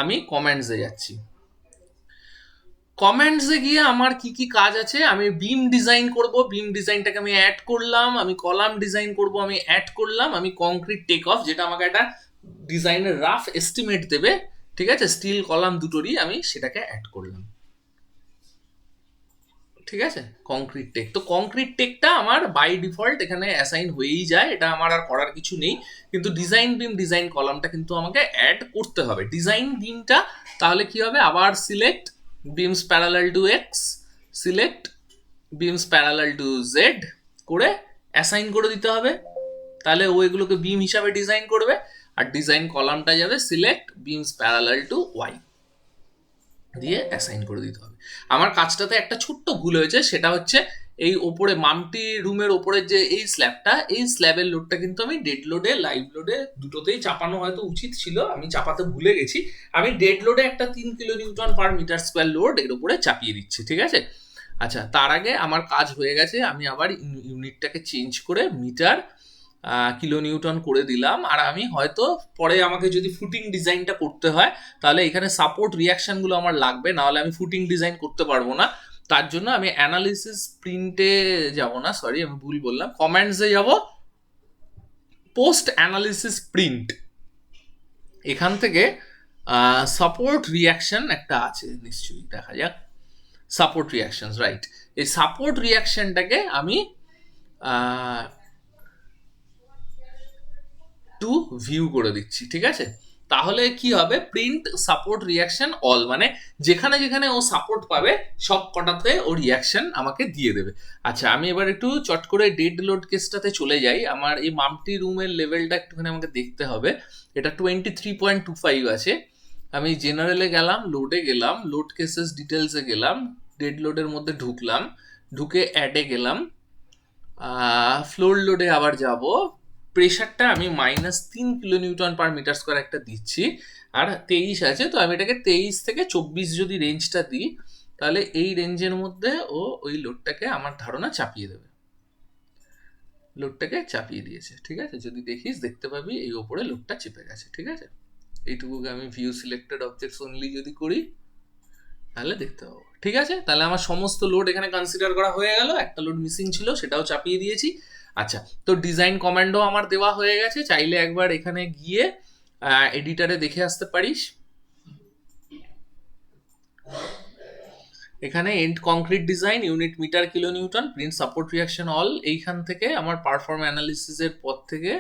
আমি কমেন্টসে যাচ্ছি। কমেন্টসে গিয়ে আমার কি কি কাজ আছে, আমি বিম ডিজাইন করব, বিম ডিজাইনটাকে আমি অ্যাড করলাম, আমি কলাম ডিজাইন করব, আমি অ্যাড করলাম, আমি কংক্রিট টেক অফ, যেটা আমাকে একটা ডিজাইনের রাফ এস্টিমেট দেবে, ঠিক আছে, স্টিল কলাম দুটোরই, আমি সেটাকে অ্যাড করলাম। ঠিক আছে, কংক্রিট টেক। তো কংক্রিট টেকটা আমার বাই ডিফল্ট এখানে অ্যাসাইন হয়েই যায়, এটা আমার আর করার কিছু নেই। কিন্তু ডিজাইন বিম, ডিজাইন কলামটা কিন্তু আমাকে অ্যাড করতে হবে। ডিজাইন বিমটা তাহলে কি হবে, আবার select beams parallel to X, select beams parallel to Z করে অ্যাসাইন করে দিতে হবে, তাহলে ও এগুলোকে বিম হিসাবে ডিজাইন করবে। আর ডিজাইন কলামটা যাবে select beams parallel to Y দিয়ে অ্যাসাইন করে দিতে হবে। আমার কাজটাতে একটা ছোট্ট ভুল হয়েছে, সেটা হচ্ছে এই ওপরে মাল্টি রুমের ওপরের যে এই স্ল্যাবটা, এই স্ল্যাবের লোডটা কিন্তু আমি ডেড লোডে, লাইভ লোডে দুটোতেই চাপানো হয়তো উচিত ছিল, আমি চাপাতে ভুলে গেছি। আমি ডেড লোডে একটা 3 kilo newton per metre square load এর উপরে চাপিয়ে দিচ্ছি, ঠিক আছে। আচ্ছা, তার আগে আমার কাজ হয়ে গেছে, আমি আবার ইউনিটটাকে চেঞ্জ করে মিটার কিলো নিউটন করে দিলাম। আর আমি হয়তো পরে আমাকে যদি ফুটিং ডিজাইনটা করতে হয়, তাহলে এখানে সাপোর্ট রিয়াকশনগুলো আমার লাগবে, নাহলে আমি ফুটিং ডিজাইন করতে পারবো না। তার জন্য আমি অ্যানালিসিস প্রিন্টে যাব না, সরি আমি ভুল বললাম, কমেন্টসে যাব, পোস্ট অ্যানালিসিস প্রিন্ট, এখান থেকে সাপোর্ট রিয়াকশন একটা আছে নিশ্চয়ই, দেখা যাক। Support reaction, right. এই সাপোর্ট রিয়াকশনটাকে আমি টু ভিউ করে দিচ্ছি, ঠিক আছে। তাহলে কি হবে, প্রিন্ট সাপোর্ট রিয়াকশন অল, মানে যেখানে যেখানে ও সাপোর্ট পাবে সব কটাতে ও রিয়াকশন আমাকে দিয়ে দেবে। আচ্ছা, আমি এবার একটু চট করে ডেড লোড কেসটাতে চলে যাই। আমার এই মাল্টি রুমের লেভেলটা একটুখানি আমাকে দেখতে হবে, এটা 23.25 আছে। আমি জেনারেলে গেলাম, লোডে গেলাম, লোড কেসেস ডিটেলসে গেলাম, ডেড লোডের মধ্যে ঢুকলাম, ঢুকে অ্যাডে গেলাম, ফ্লোর লোডে আবার যাব। প্রেশারটা আমি -3 kilo newton per metre square একটা দিচ্ছি, আর 23 আছে, তো আমি এটাকে 23 থেকে 24 যদি রেঞ্জটা দিই, তাহলে এই রেঞ্জের মধ্যে ও ওই লোডটাকে আমার ধারণা চাপিয়ে দেবে। লোডটাকে চাপিয়ে দিয়েছে, ঠিক আছে। যদি দেখিস দেখতে পাবি এই ওপরে লোডটা চেপে গেছে, ঠিক আছে। এইটুকুকে আমি ভিউ সিলেক্টেড অবজেক্টস অনলি যদি করি, তাহলে দেখতে পাবো, ঠিক আছে। তাহলে আমার সমস্ত লোড এখানে কনসিডার করা হয়ে গেল, একটা লোড মিসিং ছিল সেটাও চাপিয়ে দিয়েছি। আচ্ছা, তো ডিজাইন কমান্ডও আমার দেওয়া হয়ে গেছে, চাইলে একবার এখানে গিয়ে এডিটারে দেখে আসতে পারিস। এখানে and concrete design, unit metre kilo newton, print support reaction all, এইখান থেকে আমার পারফর্ম অ্যানালিসিসের পর থেকে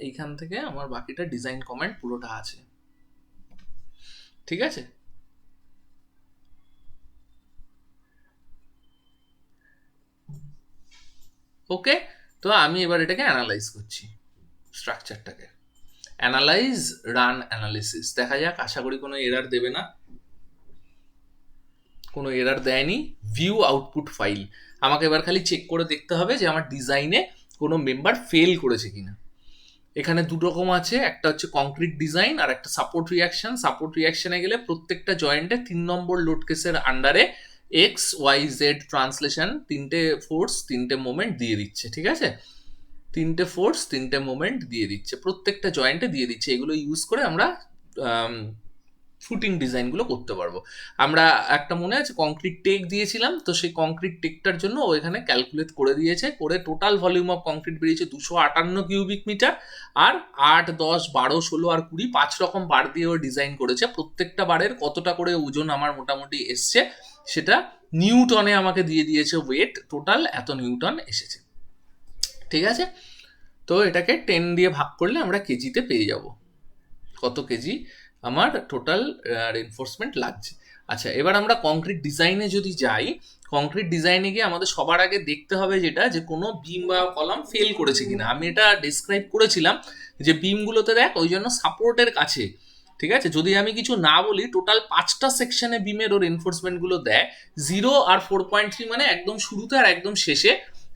এইখান থেকে আমার বাকিটা ডিজাইন কমেন্ট পুরোটা আছে, ঠিক আছে। ওকে, তো আমি এবার এটাকে অ্যানালাইজ করছি, স্ট্রাকচারটাকে অ্যানালাইজ, রান অ্যানালিসিস, দেখা যাক, আশা করি কোনো এরার দেবে না। কোনো এরার দেয়নি। ভিউ আউটপুট ফাইল, আমাকে এবার খালি চেক করে দেখতে হবে যে আমার ডিজাইনে কোনো মেম্বার ফেল করেছে কিনা। এখানে দুটো রকম আছে, একটা হচ্ছে কংক্রিট ডিজাইন আর একটা সাপোর্ট রিয়াকশন। সাপোর্ট রিয়াকশনে গেলে প্রত্যেকটা জয়েন্টে 3 নম্বর লোড কেসের আন্ডারে এক্স ওয়াই জেড ট্রান্সলেশন, 3টে ফোর্স 3টে মোমেন্ট দিয়ে দিচ্ছে, ঠিক আছে। 3টে ফোর্স 3টে মোমেন্ট দিয়ে দিচ্ছে, প্রত্যেকটা জয়েন্টে দিয়ে দিচ্ছে। এগুলো ইউজ করে আমরা ফুটিং ডিজাইনগুলো করতে পারবো। আমরা একটা মনে আছে কংক্রিট টেক দিয়েছিলাম, তো সেই কংক্রিট টেকটার জন্য ও এখানে ক্যালকুলেট করে দিয়েছে, করে টোটাল ভলিউম অফ কংক্রিট বেরিয়েছে 258 কিউবিক মিটার। আর 8, 10, 12, 16 আর 20 5 রকম বার দিয়ে ও ডিজাইন করেছে। প্রত্যেকটা বারের কতটা করে ওজন আমার মোটামুটি এসছে সেটা নিউটনে আমাকে দিয়ে দিয়েছে, ওয়েট টোটাল এত নিউটন এসেছে। ঠিক আছে, তো এটাকে 10 দিয়ে ভাগ করলে আমরা কেজিতে পেয়ে যাব কত কেজি আমার টোটাল রেনফোর্সমেন্ট লাগছে। আচ্ছা, এবার আমরা কংক্রিট ডিজাইনে যদি যাই, কংক্রিট ডিজাইনে গিয়ে আমাদের সবার আগে দেখতে হবে যেটা, যে কোনো বিম বা কলাম ফেল করেছে কিনা। আমি এটা ডিসক্রাইব করেছিলাম যে বিমগুলোতে দেখ ওই জন্য সাপোর্টের কাছে, ঠিক আছে, যদি আমি কিছু না বলি, টোটাল 5টা সেকশনে বিমের ওর রেনফোর্সমেন্টগুলো দেয়, 0 আর 4.3 মানে একদম শুরুতে আর একদম শেষে।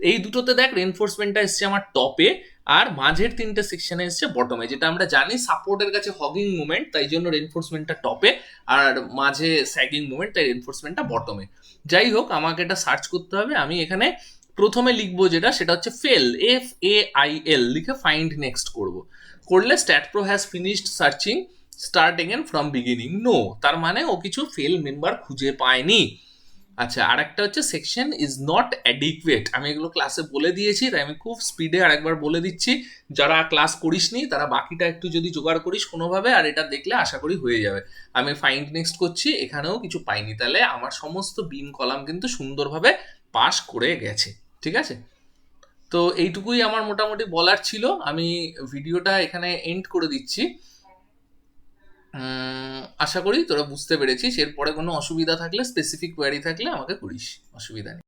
এই দুটোতে দেখ রেনফোর্সমেন্টটা এসছে আমার টপে, আর মাঝের 3টে সেকশনে এসছে বটমে। যেটা আমরা জানি সাপোর্টের কাছে হগিং মুভমেন্ট, তাই জন্য রেনফোর্সমেন্টটা টপে, আর মাঝে স্যাগিং মুভমেন্ট, তাই রেনফোর্সমেন্টটা বটমে। যাই হোক, আমাকে এটা সার্চ করতে হবে। আমি এখানে প্রথমে লিখবো যেটা, সেটা হচ্ছে ফেল, FAIL লিখে ফাইন্ড নেক্সট করব। করলে StaadPro has finished searching, start again from beginning. No, তার মানে ও কিছু ফেল মেম্বার খুঁজে পায়নি। আচ্ছা, আর একটা হচ্ছে সেকশন ইজ নট অ্যাডিকুয়েট। আমি এগুলো ক্লাসে বলে দিয়েছি, তাই আমি খুব স্পিডে আরেকবার বলে দিচ্ছি। যারা ক্লাস করিসনি তারা বাকিটা একটু যদি জোগাড় করিস কোনোভাবে, আর এটা দেখলে আশা করি হয়ে যাবে। আমি ফাইন্ড নেক্সট করছি, এখানেও কিছু পাইনি, তাহলে আমার সমস্ত বিম কলাম কিন্তু সুন্দরভাবে পাস করে গেছে। ঠিক আছে, তো এইটুকুই আমার মোটামুটি বলার ছিল। আমি ভিডিওটা এখানে এন্ড করে দিচ্ছি। আশা করি তোরা বুঝতে পেরেছিস। এরপরে কোনো অসুবিধা থাকলে, স্পেসিফিক কোয়ারি থাকলে আমাকে করিস, অসুবিধা নেই।